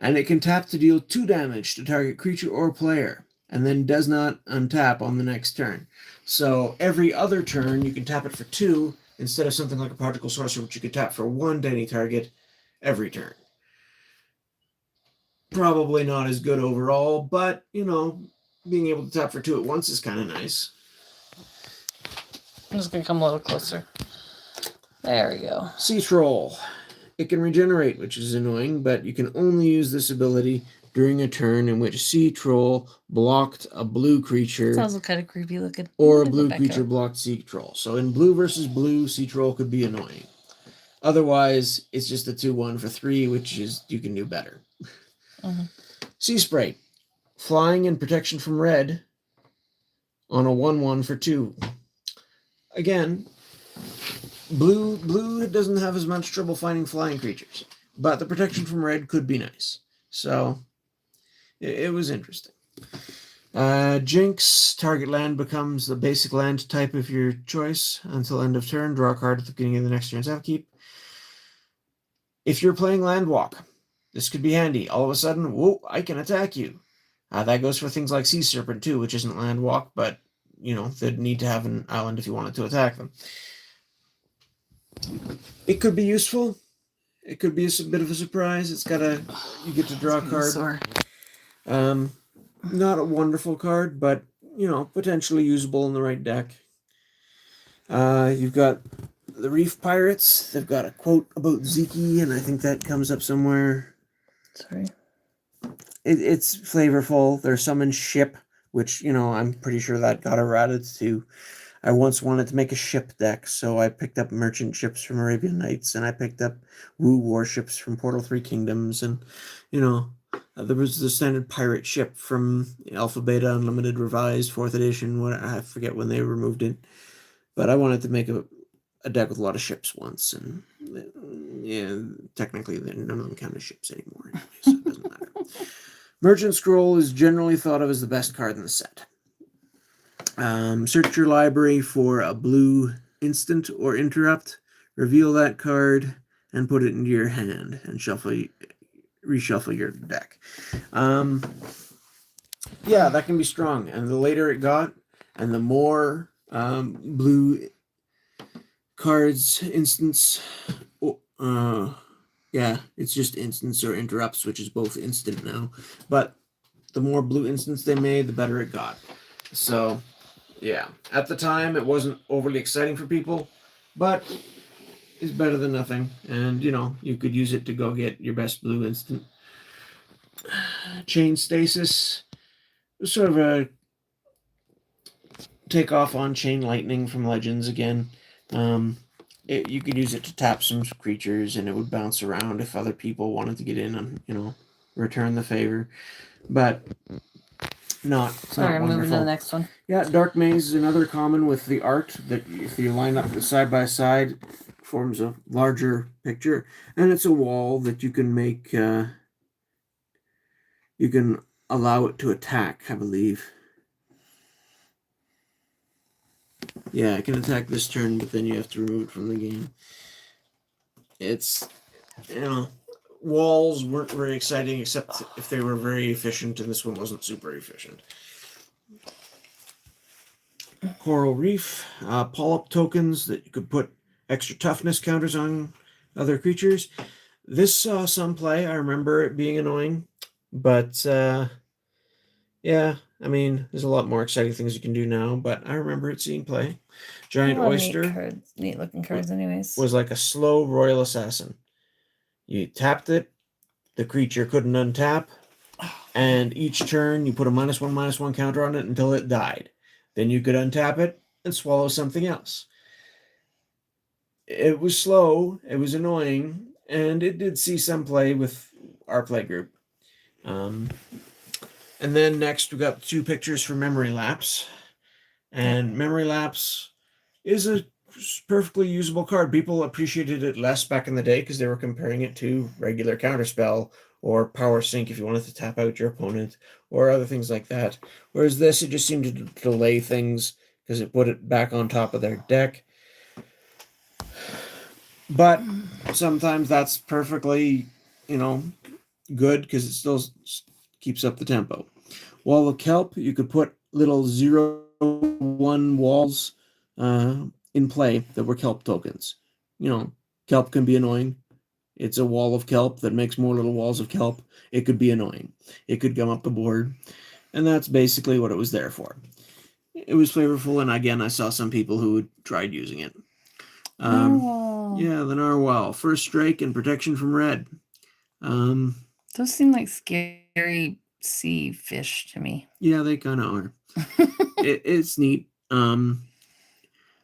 And it can tap to deal 2 damage to target creature or player, and then does not untap on the next turn. So every other turn, you can tap it for 2, instead of something like a Prodigal Sorcerer, which you could tap for 1 to any target every turn. Probably not as good overall, but, you know, being able to tap for 2 at once is kind of nice. I'm just going to come a little closer. There we go. Sea Troll. It can regenerate, which is annoying, but you can only use this ability during a turn in which Sea Troll blocked a blue creature. Sounds kind of creepy looking. Or a blue creature blocked Sea Troll. So in blue versus blue, Sea Troll could be annoying. Otherwise, it's just a 2/1 for 3, which is you can do better. Sea Sprite. Flying and protection from red on a 1/1 for 2. Again, blue doesn't have as much trouble finding flying creatures, but the protection from red could be nice. So it was interesting. Jinx, target land becomes the basic land type of your choice until end of turn. Draw a card at the beginning of the next turn's upkeep. If you're playing Land Walk, this could be handy. All of a sudden, whoa, I can attack you. That goes for things like Sea Serpent too, which isn't Land Walk, but you know, they'd need to have an island if you wanted to attack them. It could be useful. It could be a bit of a surprise. It's got you get to draw a card. Not a wonderful card, but you know, potentially usable in the right deck. You've got the Reef Pirates. They've got a quote about Zeke, and I think that comes up somewhere. Sorry. It's flavorful. Their summon ship, which, you know, I'm pretty sure that got errated too. I once wanted to make a ship deck, so I picked up merchant ships from Arabian Nights, and I picked up Woo warships from Portal 3 Kingdoms, and, you know, there was the standard pirate ship from Alpha Beta Unlimited Revised 4th edition. I forget when they removed it, but I wanted to make a deck with a lot of ships once, and yeah, technically none of them count as ships anymore, anyway, so it doesn't matter. Merchant Scroll is generally thought of as the best card in the set. Search your library for a blue instant or interrupt, reveal that card, and put it into your hand, and reshuffle your deck. Yeah, that can be strong, and the later it got, and the more blue cards, instants, yeah, it's just instants or interrupts, which is both instant now, but the more blue instants they made, the better it got. So yeah, at the time it wasn't overly exciting for people, but it's better than nothing. And you know, you could use it to go get your best blue instant. Chain Stasis was sort of a takeoff on Chain Lightning from Legends again. You could use it to tap some creatures, and it would bounce around if other people wanted to get in and, you know, return the favor. But not Sorry, not moving to the next one. Yeah, Dark Maze is another common with the art that if you line up side by side, forms a larger picture, and it's a wall that you can make. You can allow it to attack, I believe. Yeah, it can attack this turn, but then you have to remove it from the game. It's, you know, walls weren't very exciting except if they were very efficient, and this one wasn't super efficient. Coral Reef, polyp tokens that you could put extra toughness counters on other creatures. This saw some play. I remember it being annoying, but yeah, I mean, there's a lot more exciting things you can do now, but I remember it seeing play. Giant Oyster, neat looking cards anyways, was like a slow Royal Assassin. You tapped it, the creature couldn't untap, And each turn you put a -1/-1 counter on it until it died. Then you could untap it and swallow something else. It was slow, it was annoying, and it did see some play with our play group. And then next we got 2 pictures for Memory Lapse. And Memory Lapse is a perfectly usable card. People appreciated it less back in the day because they were comparing it to regular Counterspell or Power Sync if you wanted to tap out your opponent or other things like that. Whereas this, it just seemed to delay things because it put it back on top of their deck. But sometimes that's perfectly, good because it still keeps up the tempo. Wall of Kelp, you could put little 0/1 walls in play that were kelp tokens. Kelp can be annoying. It's a wall of kelp that makes more little walls of kelp. It could be annoying. It could gum up the board. And that's basically what it was there for. It was flavorful, and again, I saw some people who had tried using it. Yeah, the narwhal. First strike and protection from red. Those seem like scary sea fish to me. Yeah, they kind of are. It's neat.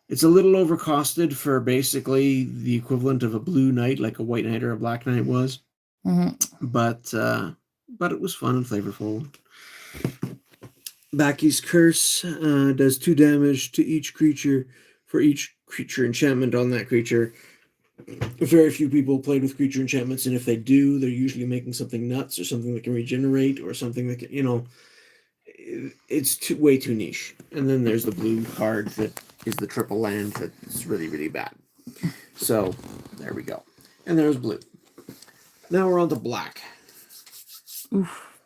It's a little overcosted for basically the equivalent of a blue knight, like a white knight or a black knight was. But it was fun and flavorful. Baki's Curse does 2 damage to each creature for each creature enchantment on that creature. Very few people played with creature enchantments, and if they do, they're usually making something nuts or something that can regenerate or something that can, it's way too niche. And then there's the blue card that is the triple land that's really, really bad. So there we go. And there's blue. Now we're on to black. Oof.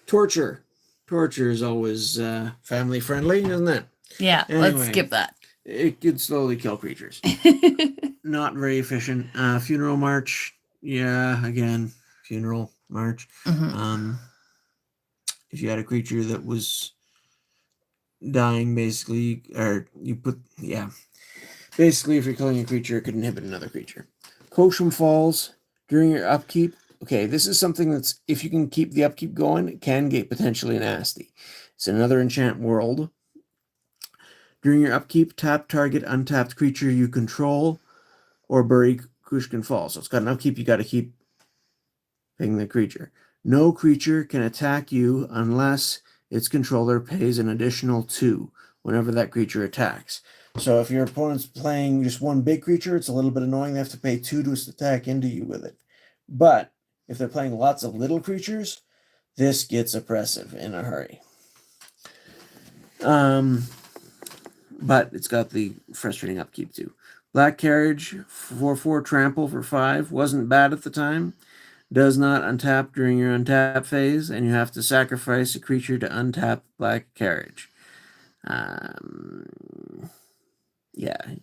Torture. Torture is always family friendly, isn't it? Yeah, anyway, let's skip that. It could slowly kill creatures. Not very efficient. Funeral March. Yeah, again, Funeral March. If you had a creature that was dying, basically, or you put, basically, if you're killing a creature, it could inhibit another creature. Kosham Falls during your upkeep. Okay, this is something that's, if you can keep the upkeep going, it can get potentially nasty. It's another enchant world. During your upkeep, tap target untapped creature you control or bury Kushkin Falls. So it's got an upkeep, you got to keep paying the creature. No creature can attack you unless its controller pays an additional 2 whenever that creature attacks. So if your opponent's playing just one big creature, it's a little bit annoying. They have to pay 2 to attack into you with it. But if they're playing lots of little creatures, this gets oppressive in a hurry. But it's got the frustrating upkeep too. Black Carriage, 4/4 trample for 5. Wasn't bad at the time. Does not untap during your untap phase, and you have to sacrifice a creature to untap Black Carriage.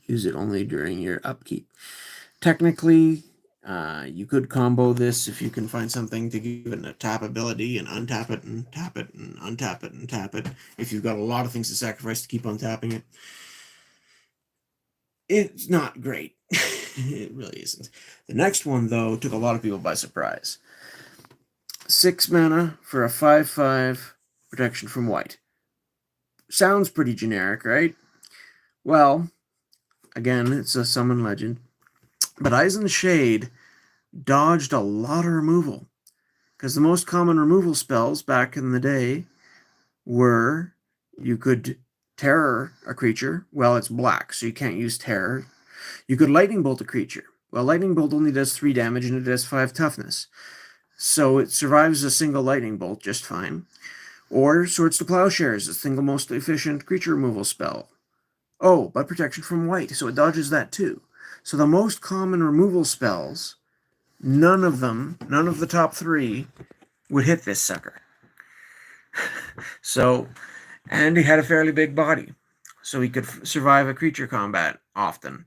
Use it only during your upkeep. Technically, you could combo this if you can find something to give it a tap ability and untap it and tap it and untap it and tap it. If you've got a lot of things to sacrifice to keep untapping it. It's not great. It really isn't. The next one, though, took a lot of people by surprise. 6 mana for a 5/5 protection from white. Sounds pretty generic, right? Well, again, it's a summon legend. But Eyes in the Shade dodged a lot of removal. Because the most common removal spells back in the day were you could terror a creature. Well, it's black, so you can't use terror. You could lightning bolt a creature. Well, lightning bolt only does 3 damage and it does 5 toughness. So it survives a single lightning bolt just fine. Or Swords to Plowshares, the single most efficient creature removal spell. Oh, but protection from white, so it dodges that too. So the most common removal spells, none of the top 3, would hit this sucker. And he had a fairly big body, so he could survive a creature combat often.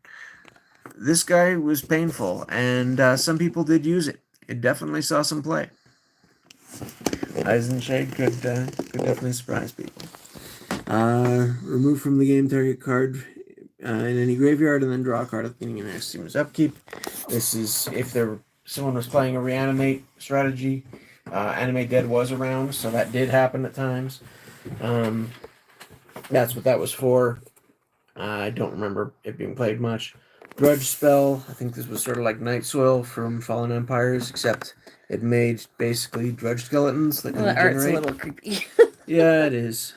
This guy was painful, and some people did use it. It definitely saw some play. Eyes in the Shade could definitely surprise people. Remove from the game target card in any graveyard, and then draw a card at the beginning of next team's upkeep. This is if someone was playing a reanimate strategy. Anime Dead was around, so that did happen at times. That's what that was for. I don't remember it being played much. Grudge Spell, I think this was sort of like Night Soil from Fallen Empires, except it made basically drudge skeletons that Well, didn't the art's generate. a little creepy. Yeah, it is.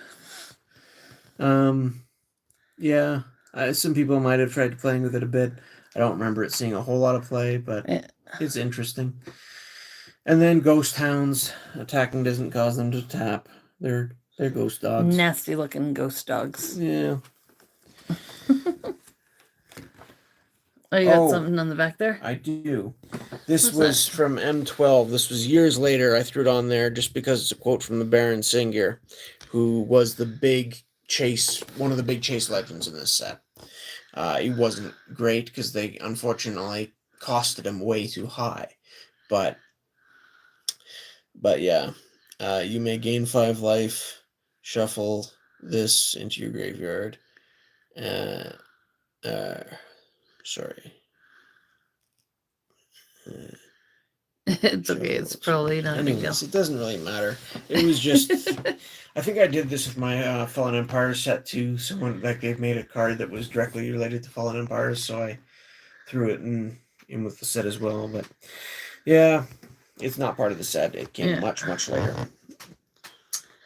Yeah, some people might have tried playing with it a bit. I don't remember it seeing a whole lot of play, but it's interesting. And then Ghost Hounds. Attacking doesn't cause them to tap. They're ghost dogs. Nasty looking ghost dogs. Yeah. Oh, you got something on the back there? I do. This was from M12. This was years later. I threw it on there just because it's a quote from the Baron Singir, who was the big chase, one of the big chase legends in this set. He wasn't great because they unfortunately costed him way too high. But yeah, you may gain 5 life, shuffle this into your graveyard. Sorry. It's okay. It's probably not a big deal. It doesn't really matter. It was just, I think I did this with my Fallen Empires set too. Someone like they've made a card that was directly related to Fallen Empires, so I threw it in with the set as well. But yeah, it's not part of the set. It came much later.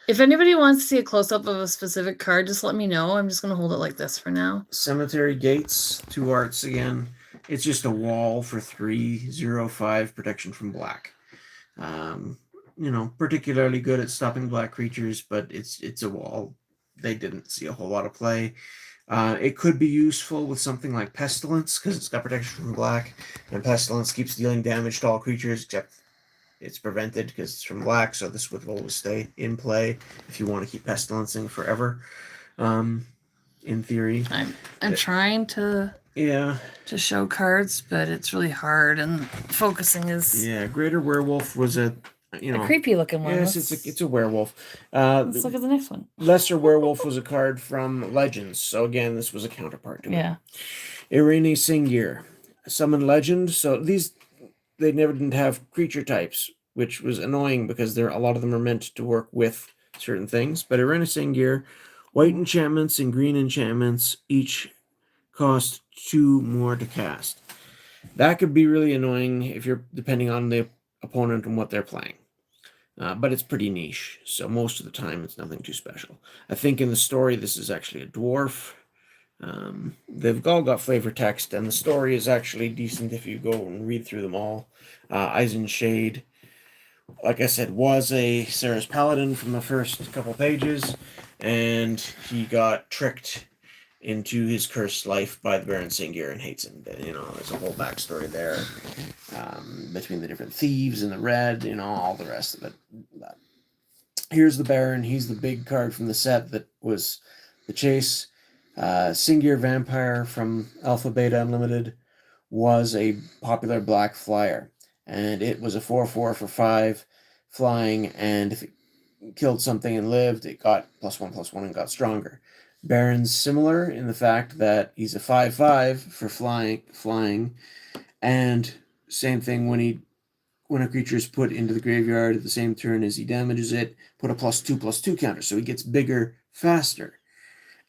If anybody wants to see a close-up of a specific card, just let me know. I'm just going to hold it like this for now. Cemetery Gates, 2 arts again. It's just a wall for 3/05 protection from black. Particularly good at stopping black creatures, but it's a wall. They didn't see a whole lot of play. It could be useful with something like Pestilence, because it's got protection from black, and Pestilence keeps dealing damage to all creatures, except it's prevented because it's from black, so this would always stay in play if you want to keep Pestilencing forever. In theory. I'm trying to show cards, but it's really hard, and focusing is... Yeah, Greater Werewolf was a creepy looking one. Yes, it's a werewolf. Let's look at the next one. Lesser Werewolf was a card from Legends, so again, this was a counterpart to it. Irene Singir, Summon Legend. So they never didn't have creature types, which was annoying because a lot of them are meant to work with certain things. But Irene Singir, white enchantments and green enchantments each cost 2 more to cast. That could be really annoying if you're depending on the opponent and what they're playing. But it's pretty niche, so most of the time it's nothing too special. I think in the story this is actually a dwarf. They've all got flavor text, and the story is actually decent if you go and read through them all. Eisenshade, like I said, was a Sarah's Paladin from the first couple pages, and he got tricked into his cursed life by the Baron Singir and hates him. There's a whole backstory there between the different thieves and the red, all the rest of it. But here's the Baron. He's the big card from the set that was the chase. Singir Vampire from Alpha Beta Unlimited was a popular black flyer, and it was a 4/4 for 5 flying, and if it killed something and lived, it got +1/+1 and got stronger. Baron's similar in the fact that he's a 5/5 for flying, and same thing when a creature is put into the graveyard at the same turn as he damages it, put a +2/+2 counter, so he gets bigger faster.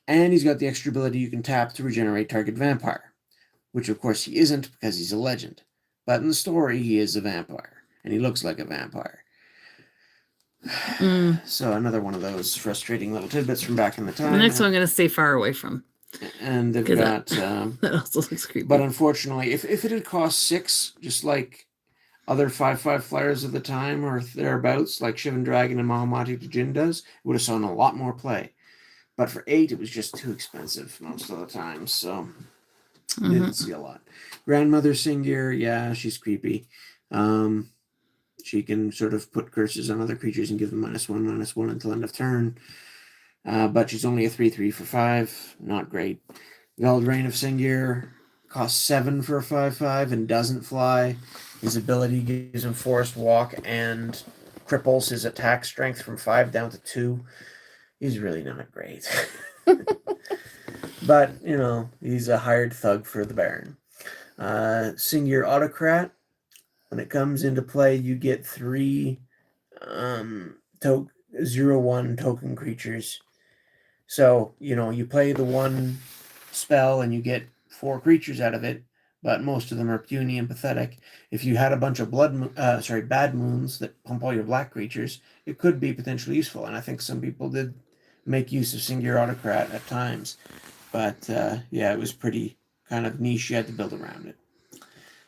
And he's got the extra ability you can tap to regenerate target vampire, which of course he isn't because he's a legend. But in the story, he is a vampire, and he looks like a vampire. So another one of those frustrating little tidbits from back in the time. The next one I'm going to stay far away from. And they've got... that also looks creepy. But unfortunately, if it had cost 6, just like other 5/5 flyers of the time or thereabouts, like Shivan Dragon and Mahamati Jin does, it would have shown a lot more play. But for 8, it was just too expensive most of the time, so didn't see a lot. Grandmother Singir, yeah, she's creepy. She can sort of put curses on other creatures and give them -1/-1 until end of turn. But she's only a 3/3 for 5. Not great. Veldrain of Singir costs 7 for a 5/5 and doesn't fly. His ability gives him Forest Walk and cripples his attack strength from 5 down to 2. He's really not great. But, he's a hired thug for the Baron. Singir Autocrat. When it comes into play, you get 3 0/1 token creatures. So, you play the one spell and you get 4 creatures out of it, but most of them are puny and pathetic. If you had a bunch of bad moons that pump all your black creatures, it could be potentially useful. And I think some people did make use of Singular Autocrat at times. But yeah, it was pretty kind of niche. You had to build around it.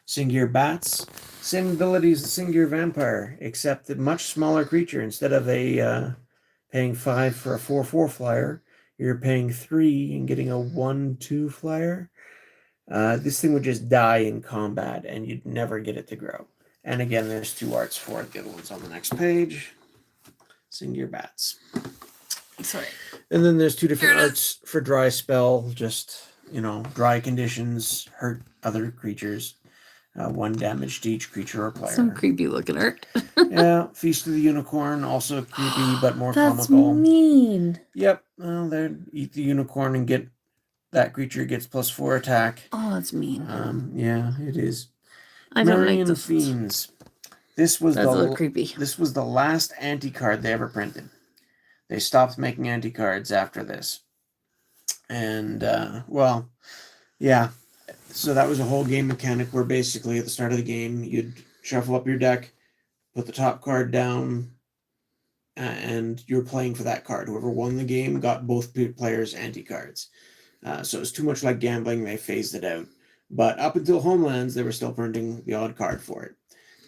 Singular Bats, same ability as the Singular Vampire, except a much smaller creature. Instead of paying 5 for a 4/4 flyer, you're paying 3 and getting a 1/2 flyer. This thing would just die in combat, and you'd never get it to grow. And again, there's 2 arts for it. The other one's on the next page. Singular Bats. Sorry. And then there's 2 different arts for Dry Spell. Just, dry conditions, hurt other creatures. 1 damage to each creature or player. Some creepy looking art. Yeah, Feast of the Unicorn, also creepy but more That's comical. mean. Yep, well, they eat the unicorn and get that creature gets +4 attack. Oh, that's mean. Yeah, it is. I don't Marion like this. Fiends. That's a little creepy. This was the last anti-card they ever printed. They stopped making anti-cards after this. And, well, yeah. So that was a whole game mechanic where basically at the start of the game, you'd shuffle up your deck, put the top card down, and you're playing for that card. Whoever won the game got both players' anti-cards. So it was too much like gambling. They phased it out. But up until Homelands, they were still printing the odd card for it.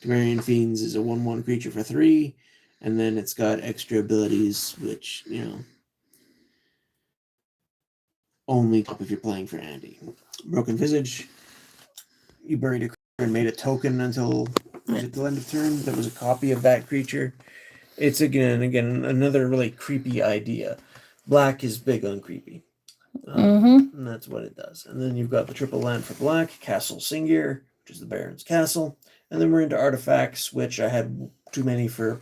Marion Fiends is a 1/1 creature for 3, and then it's got extra abilities, which, only top if you're playing for Andy. Broken Visage. You buried a creature and made a token until the end of turn. There was a copy of that creature. It's again another really creepy idea. Black is big on creepy. And that's what it does. And then you've got the triple land for black, Castle Singular, which is the Baron's Castle. And then we're into artifacts, which I had too many for,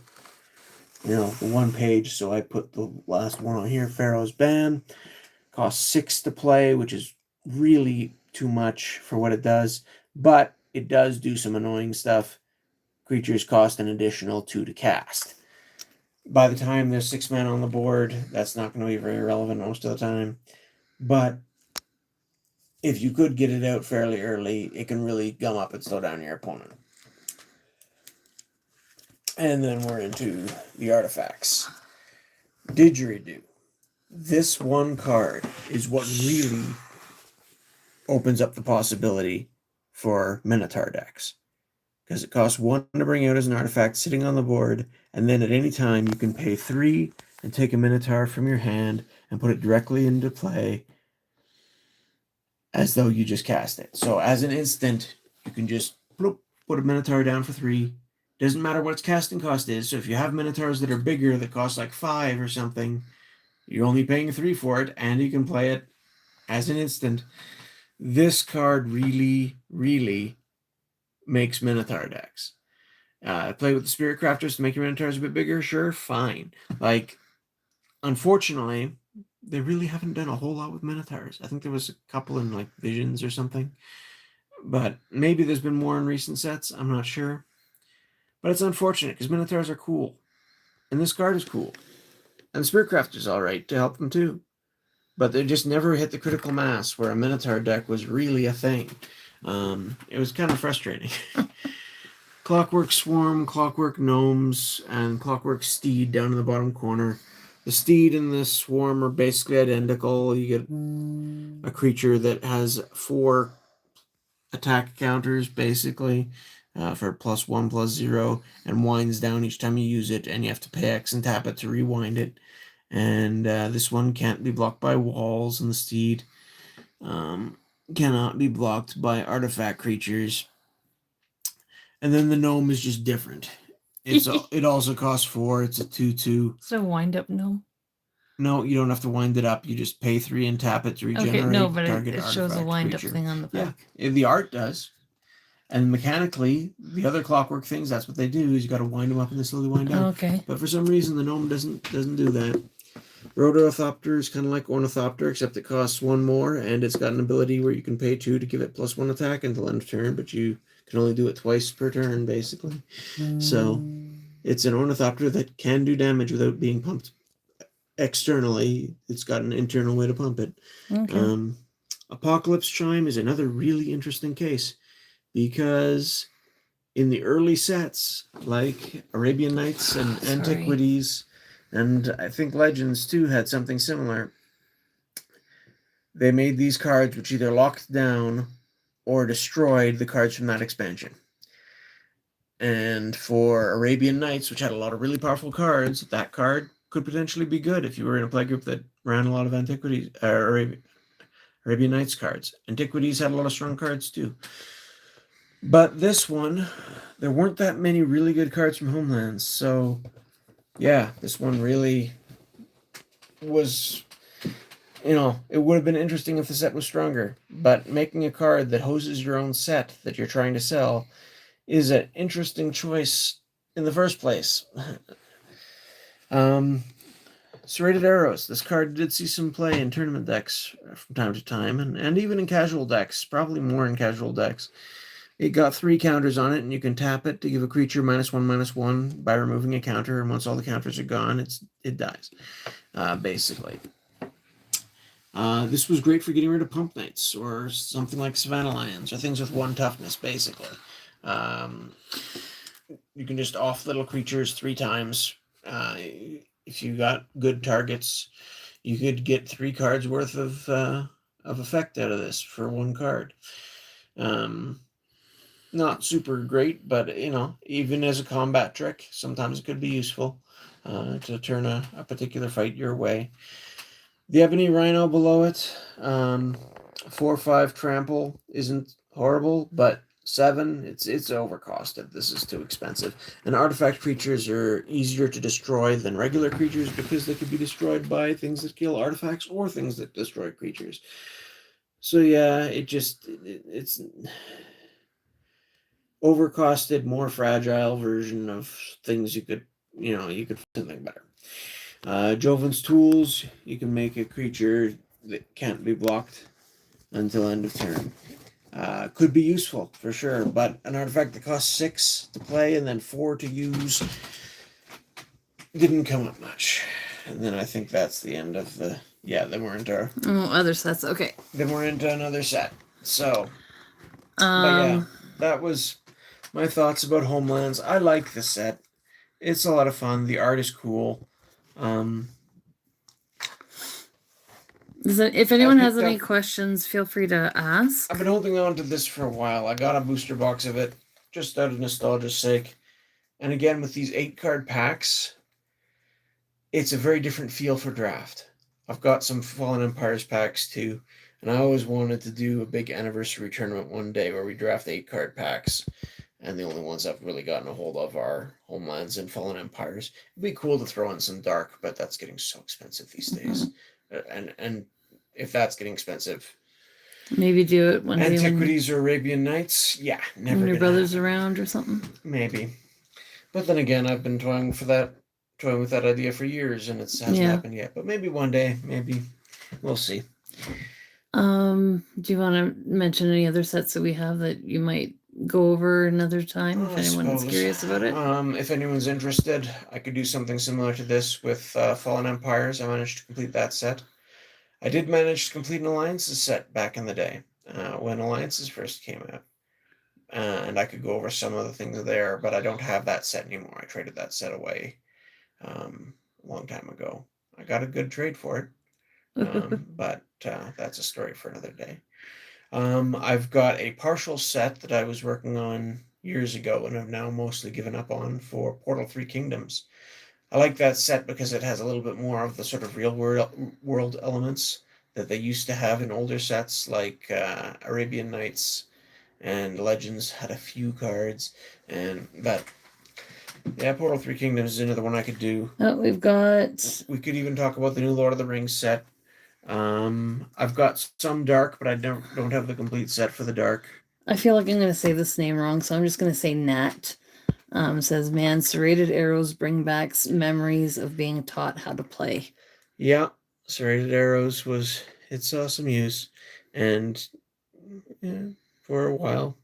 the 1 page, so I put the last one on here, Pharaoh's Ban. Costs 6 to play, which is really too much for what it does, but it does do some annoying stuff. Creatures cost an additional 2 to cast. By the time there's 6 men on the board, that's not going to be very relevant most of the time. But if you could get it out fairly early, it can really gum up and slow down your opponent. And then we're into the artifacts. Didgeridoo. This one card is what really opens up the possibility for Minotaur decks. Because it costs 1 to bring out as an artifact sitting on the board, and then at any time you can pay 3 and take a Minotaur from your hand and put it directly into play as though you just cast it. So as an instant, you can just put a Minotaur down for 3. Doesn't matter what its casting cost is. So if you have Minotaurs that are bigger that cost like 5 or something, you're only paying 3 for it, and you can play it as an instant. This card really, really makes Minotaur decks. Play with the Spirit Crafters to make your Minotaurs a bit bigger? Sure, fine. Unfortunately, they really haven't done a whole lot with Minotaurs. I think there was a couple in Visions or something. But maybe there's been more in recent sets. I'm not sure. But it's unfortunate because Minotaurs are cool. And this card is cool. And the Spirit Crafter's alright to help them too. But they just never hit the critical mass where a Minotaur deck was really a thing. It was kind of frustrating. Clockwork Swarm, Clockwork Gnomes, and Clockwork Steed down in the bottom corner. The Steed and the Swarm are basically identical. You get a creature that has 4 attack counters, basically, for +1/+0, and winds down each time you use it, and you have to pay X and tap it to rewind it. And this one can't be blocked by walls, and the Steed cannot be blocked by artifact creatures. And then the Gnome is just different. It also costs 4. It's a 2/2. It's a wind-up gnome. No, you don't have to wind it up. You just pay 3 and tap it to regenerate. Okay, no, but target it shows a wind-up thing on the back. Yeah, the art does. And mechanically, the other Clockwork things, that's what they do, is you got to wind them up and they slowly wind down. Okay. But for some reason, the Gnome doesn't do that. Rotorthopter is kind of like Ornithopter, except it costs 1 more, and it's got an ability where you can pay 2 to give it +1 attack until end of turn, but you can only do it twice per turn, basically. So, It's an ornithopter that can do damage without being pumped externally. It's got an internal way to pump it. Okay. Apocalypse Chime is another really interesting case because in the early sets, like Arabian Nights and Antiquities, and I think Legends too had something similar, they made these cards which either locked down or destroyed the cards from that expansion. And for Arabian Nights, which had a lot of really powerful cards, that card could potentially be good if you were in a play group that ran a lot of Antiquities, Arabian Nights cards. Antiquities had a lot of strong cards too. But this one, there weren't that many really good cards from Homelands, so yeah, this one really was, it would have been interesting if the set was stronger, but making a card that hoses your own set that you're trying to sell is an interesting choice in the first place. Serrated Arrows. This card did see some play in tournament decks from time to time, and even in casual decks, probably more in casual decks. It got 3 counters on it, and you can tap it to give a creature -1/-1 by removing a counter, and once all the counters are gone, it dies, basically. This was great for getting rid of Pump Knights, or something like Savannah Lions, or things with 1 toughness, basically. You can just off little creatures 3 times. If you got good targets, you could get 3 cards worth of effect out of this for 1 card. Not super great, but even as a combat trick, sometimes it could be useful to turn a particular fight your way. The Ebony Rhino below it, 4/5 trample isn't horrible, but 7, it's overcosted. This is too expensive. And artifact creatures are easier to destroy than regular creatures because they could be destroyed by things that kill artifacts or things that destroy creatures. So yeah, it's overcosted, more fragile version of things you could find something better. Joven's Tools, you can make a creature that can't be blocked until end of turn. Could be useful for sure, but an artifact that costs 6 to play and then 4 to use didn't come up much. And then I think that's the end of the then we're into other sets. Okay. Then we're into another set. So but yeah, that was my thoughts about Homelands. I like the set. It's a lot of fun. The art is cool. If anyone has any questions, feel free to ask. I've been holding on to this for a while. I got a booster box of it just out of nostalgia's sake. And again, with these 8-card packs, it's a very different feel for draft. I've got some Fallen Empires packs too, and I always wanted to do a big anniversary tournament one day where we draft 8-card packs. And the only ones I've really gotten a hold of are Homelands and Fallen Empires. It'd be cool to throw in some Dark, but that's getting so expensive these days. And if that's getting expensive, maybe do it when Antiquities or Arabian Nights, never. When your brother's around or something. Maybe, but then again, I've been toying with that idea for years, and it hasn't happened yet. But maybe one day, maybe we'll see. Do you want to mention any other sets that we have that you might go over another time if anyone's curious about it? If anyone's interested, I could do something similar to this with Fallen Empires. I managed to complete that set. I did manage to complete an Alliances set back in the day when Alliances first came out. And I could go over some of the things there, but I don't have that set anymore. I traded that set away a long time ago. I got a good trade for it, but that's a story for another day. I've got a partial set that I was working on years ago and have now mostly given up on for Portal 3 Kingdoms. I like that set because it has a little bit more of the sort of real world elements that they used to have in older sets, like Arabian Nights and Legends had a few cards, and Portal 3 Kingdoms is another one I could do. We could even talk about the new Lord of the Rings set. I've got some Dark, but I don't have the complete set for the Dark. I feel like I'm going to say this name wrong, so I'm just going to say Nat. It says, man, serrated arrows bring back memories of being taught how to play. Yeah, serrated arrows it saw some use, and for a while,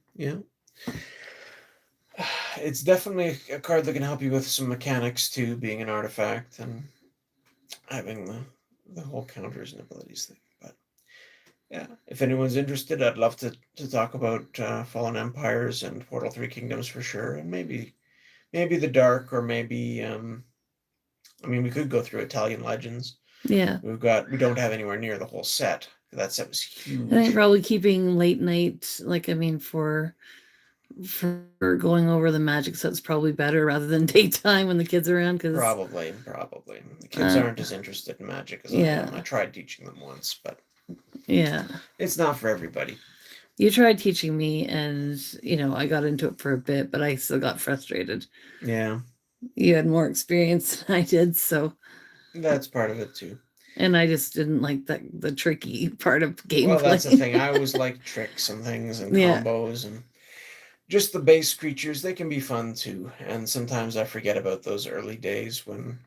it's definitely a card that can help you with some mechanics too, being an artifact and having the whole counters and abilities thing. But yeah, if anyone's interested, I'd love to talk about Fallen Empires and Portal 3 Kingdoms for sure, and maybe the Dark, or maybe I mean, we could go through Italian Legends. Yeah. We don't have anywhere near the whole set. That set was huge. I think probably keeping late night, like, I mean, for going over the Magic set's probably better rather than daytime when the kids are around. Cause, Probably. The kids aren't as interested in Magic as I am. I tried teaching them once, but yeah, it's not for everybody. You tried teaching me, and I got into it for a bit, but I still got frustrated. Yeah. You had more experience than I did, so that's part of it too. And I just didn't like the tricky part of gameplay. Well, that's the thing. I always like tricks and things and combos and just the base creatures. They can be fun too. And sometimes I forget about those early days when,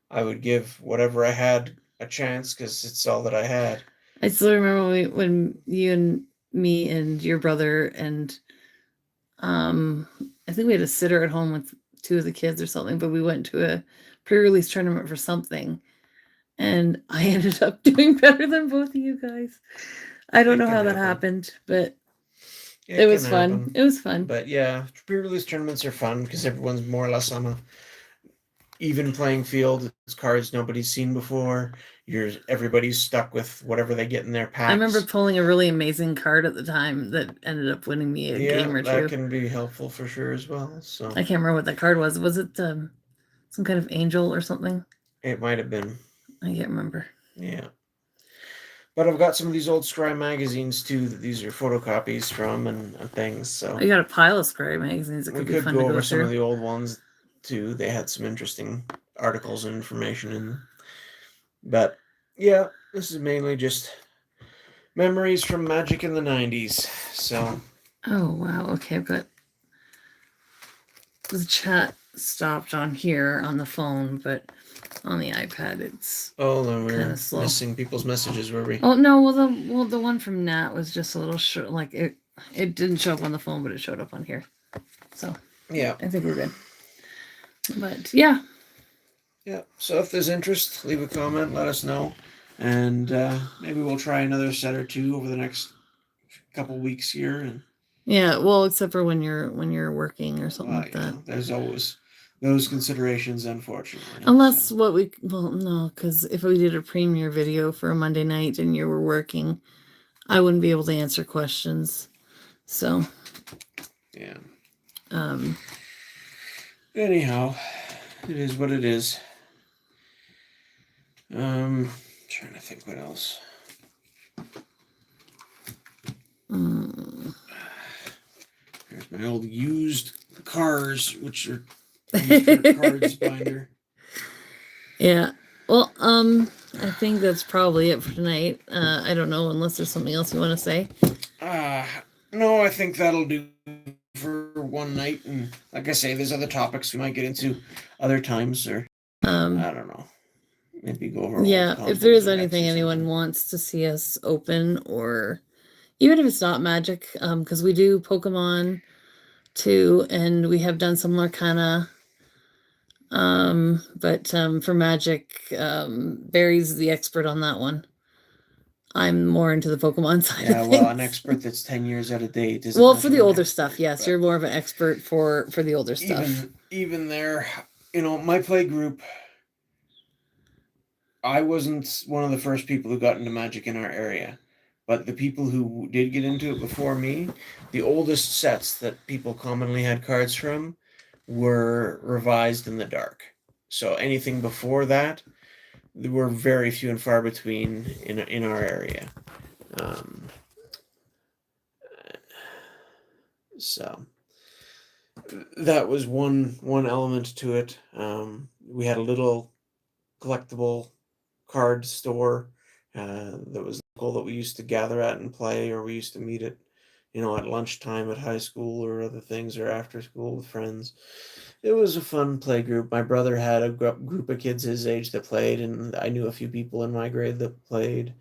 I would give whatever I had a chance because it's all that I had. I still remember when you and me and your brother and I think we had a sitter at home with two of the kids or something, but we went to a pre-release tournament for something. And I ended up doing better than both of you guys. I don't know how that happened, but it was fun. It was fun. But yeah, pre-release tournaments are fun because everyone's more or less on a even playing field. It's cards nobody's seen before. Everybody's stuck with whatever they get in their packs. I remember pulling a really amazing card at the time that ended up winning me a game or two. That can be helpful for sure as well. So I can't remember what that card was. Was it some kind of angel or something? It might have been. I can't remember. Yeah. But I've got some of these old Scry magazines too. That these are photocopies from and things. So I got a pile of Scry magazines. That could be fun to go over through. Some of the old ones too. They had some interesting articles and information in them. But yeah, this is mainly just memories from Magic in the 90s. So. Oh wow. Okay, I've got the chat stopped on here on the phone, but on the iPad it's we're slow. Missing people's messages, were we? Oh no, well the one from Nat was just a little short. Like it didn't show up on the phone, but it showed up on here. So yeah, I think we're good. But yeah. So if there's interest, leave a comment, let us know, and maybe we'll try another set or two over the next couple weeks here. And yeah, well, except for when you're working or something like that. There's always those considerations, unfortunately. Unless no, because if we did a premiere video for a Monday night and you were working, I wouldn't be able to answer questions. So yeah. Anyhow, it is what it is. Trying to think what else. There's my old used cars, which are cards binder. Yeah. Well, I think that's probably it for tonight. I don't know, unless there's something else you want to say. No, I think that'll do for one night. And like I say, there's other topics we might get into other times, or I don't know. Maybe go over. Yeah, if there is anything anyone wants to see us open, or even if it's not Magic, because we do Pokemon too, and we have done some Lorcana. But for Magic, Barry's the expert on that one. I'm more into the Pokemon side of things. Well, an expert that's 10 years out of date. Well, for the older stuff, yes, you're more of an expert for the older stuff. Even there, my play group, I wasn't one of the first people who got into Magic in our area, but the people who did get into it before me, the oldest sets that people commonly had cards from were revised in the dark. So anything before that, there were very few and far between in our area. So that was one element to it. We had a little collectible card store that was local that we used to gather at and play, or we used to meet at lunchtime at high school or other things, or after school with friends. It was a fun play group. My brother had a group of kids his age that played, and I knew a few people in my grade that played,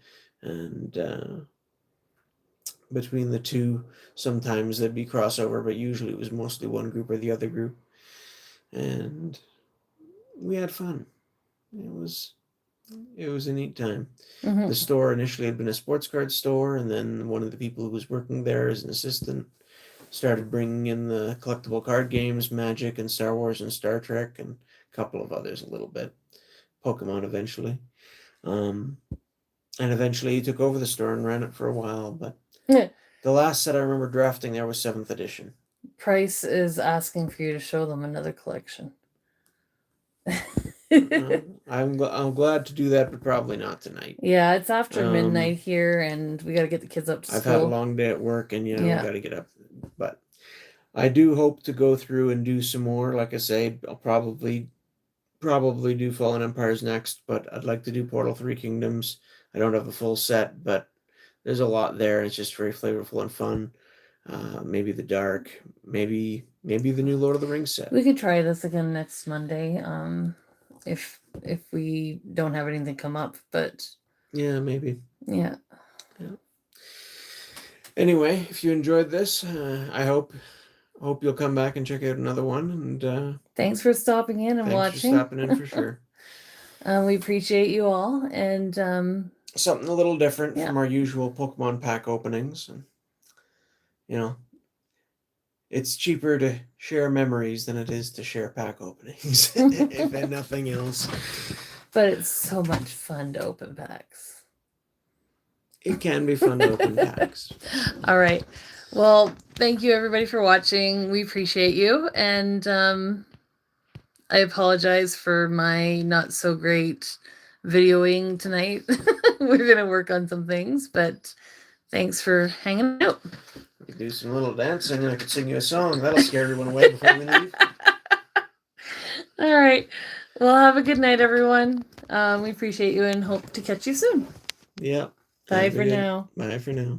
and between the two. Sometimes there'd be crossover, but usually it was mostly one group or the other group. And we had fun. It was a neat time. Mm-hmm. The store initially had been a sports card store, and then one of the people who was working there as an assistant started bringing in the collectible card games, Magic and Star Wars and Star Trek, and a couple of others a little bit. Pokemon eventually. And eventually he took over the store and ran it for a while, but the last set I remember drafting there was 7th edition. Price is asking for you to show them another collection. I'm glad to do that, but probably not tonight. Yeah, it's after midnight here, and we got to get the kids up to school. I've had a long day at work, and we got to get up. But I do hope to go through and do some more. Like I say, I'll probably do Fallen Empires next, but I'd like to do Portal 3 Kingdoms. I don't have a full set, but there's a lot there. It's just very flavorful and fun. Maybe the Dark, maybe the new Lord of the Rings set. We could try this again next Monday, if we don't have anything come up, but yeah, maybe. Yeah. Anyway, if you enjoyed this, I hope you'll come back and check out another one. And thanks for stopping in and watching. Thanks for stopping in for sure. We appreciate you all, and something a little different from our usual Pokemon pack openings. And, it's cheaper to share memories than it is to share pack openings, if nothing else. But it's so much fun to open packs. It can be fun to open packs. All right. Well, thank you everybody for watching. We appreciate you. And I apologize for my not so great videoing tonight. We're going to work on some things, but thanks for hanging out. We could do some little dancing, and I could sing you a song. That'll scare everyone away before we leave. All right. Well, have a good night, everyone. We appreciate you and hope to catch you soon. Yeah. Bye for now. Bye for now.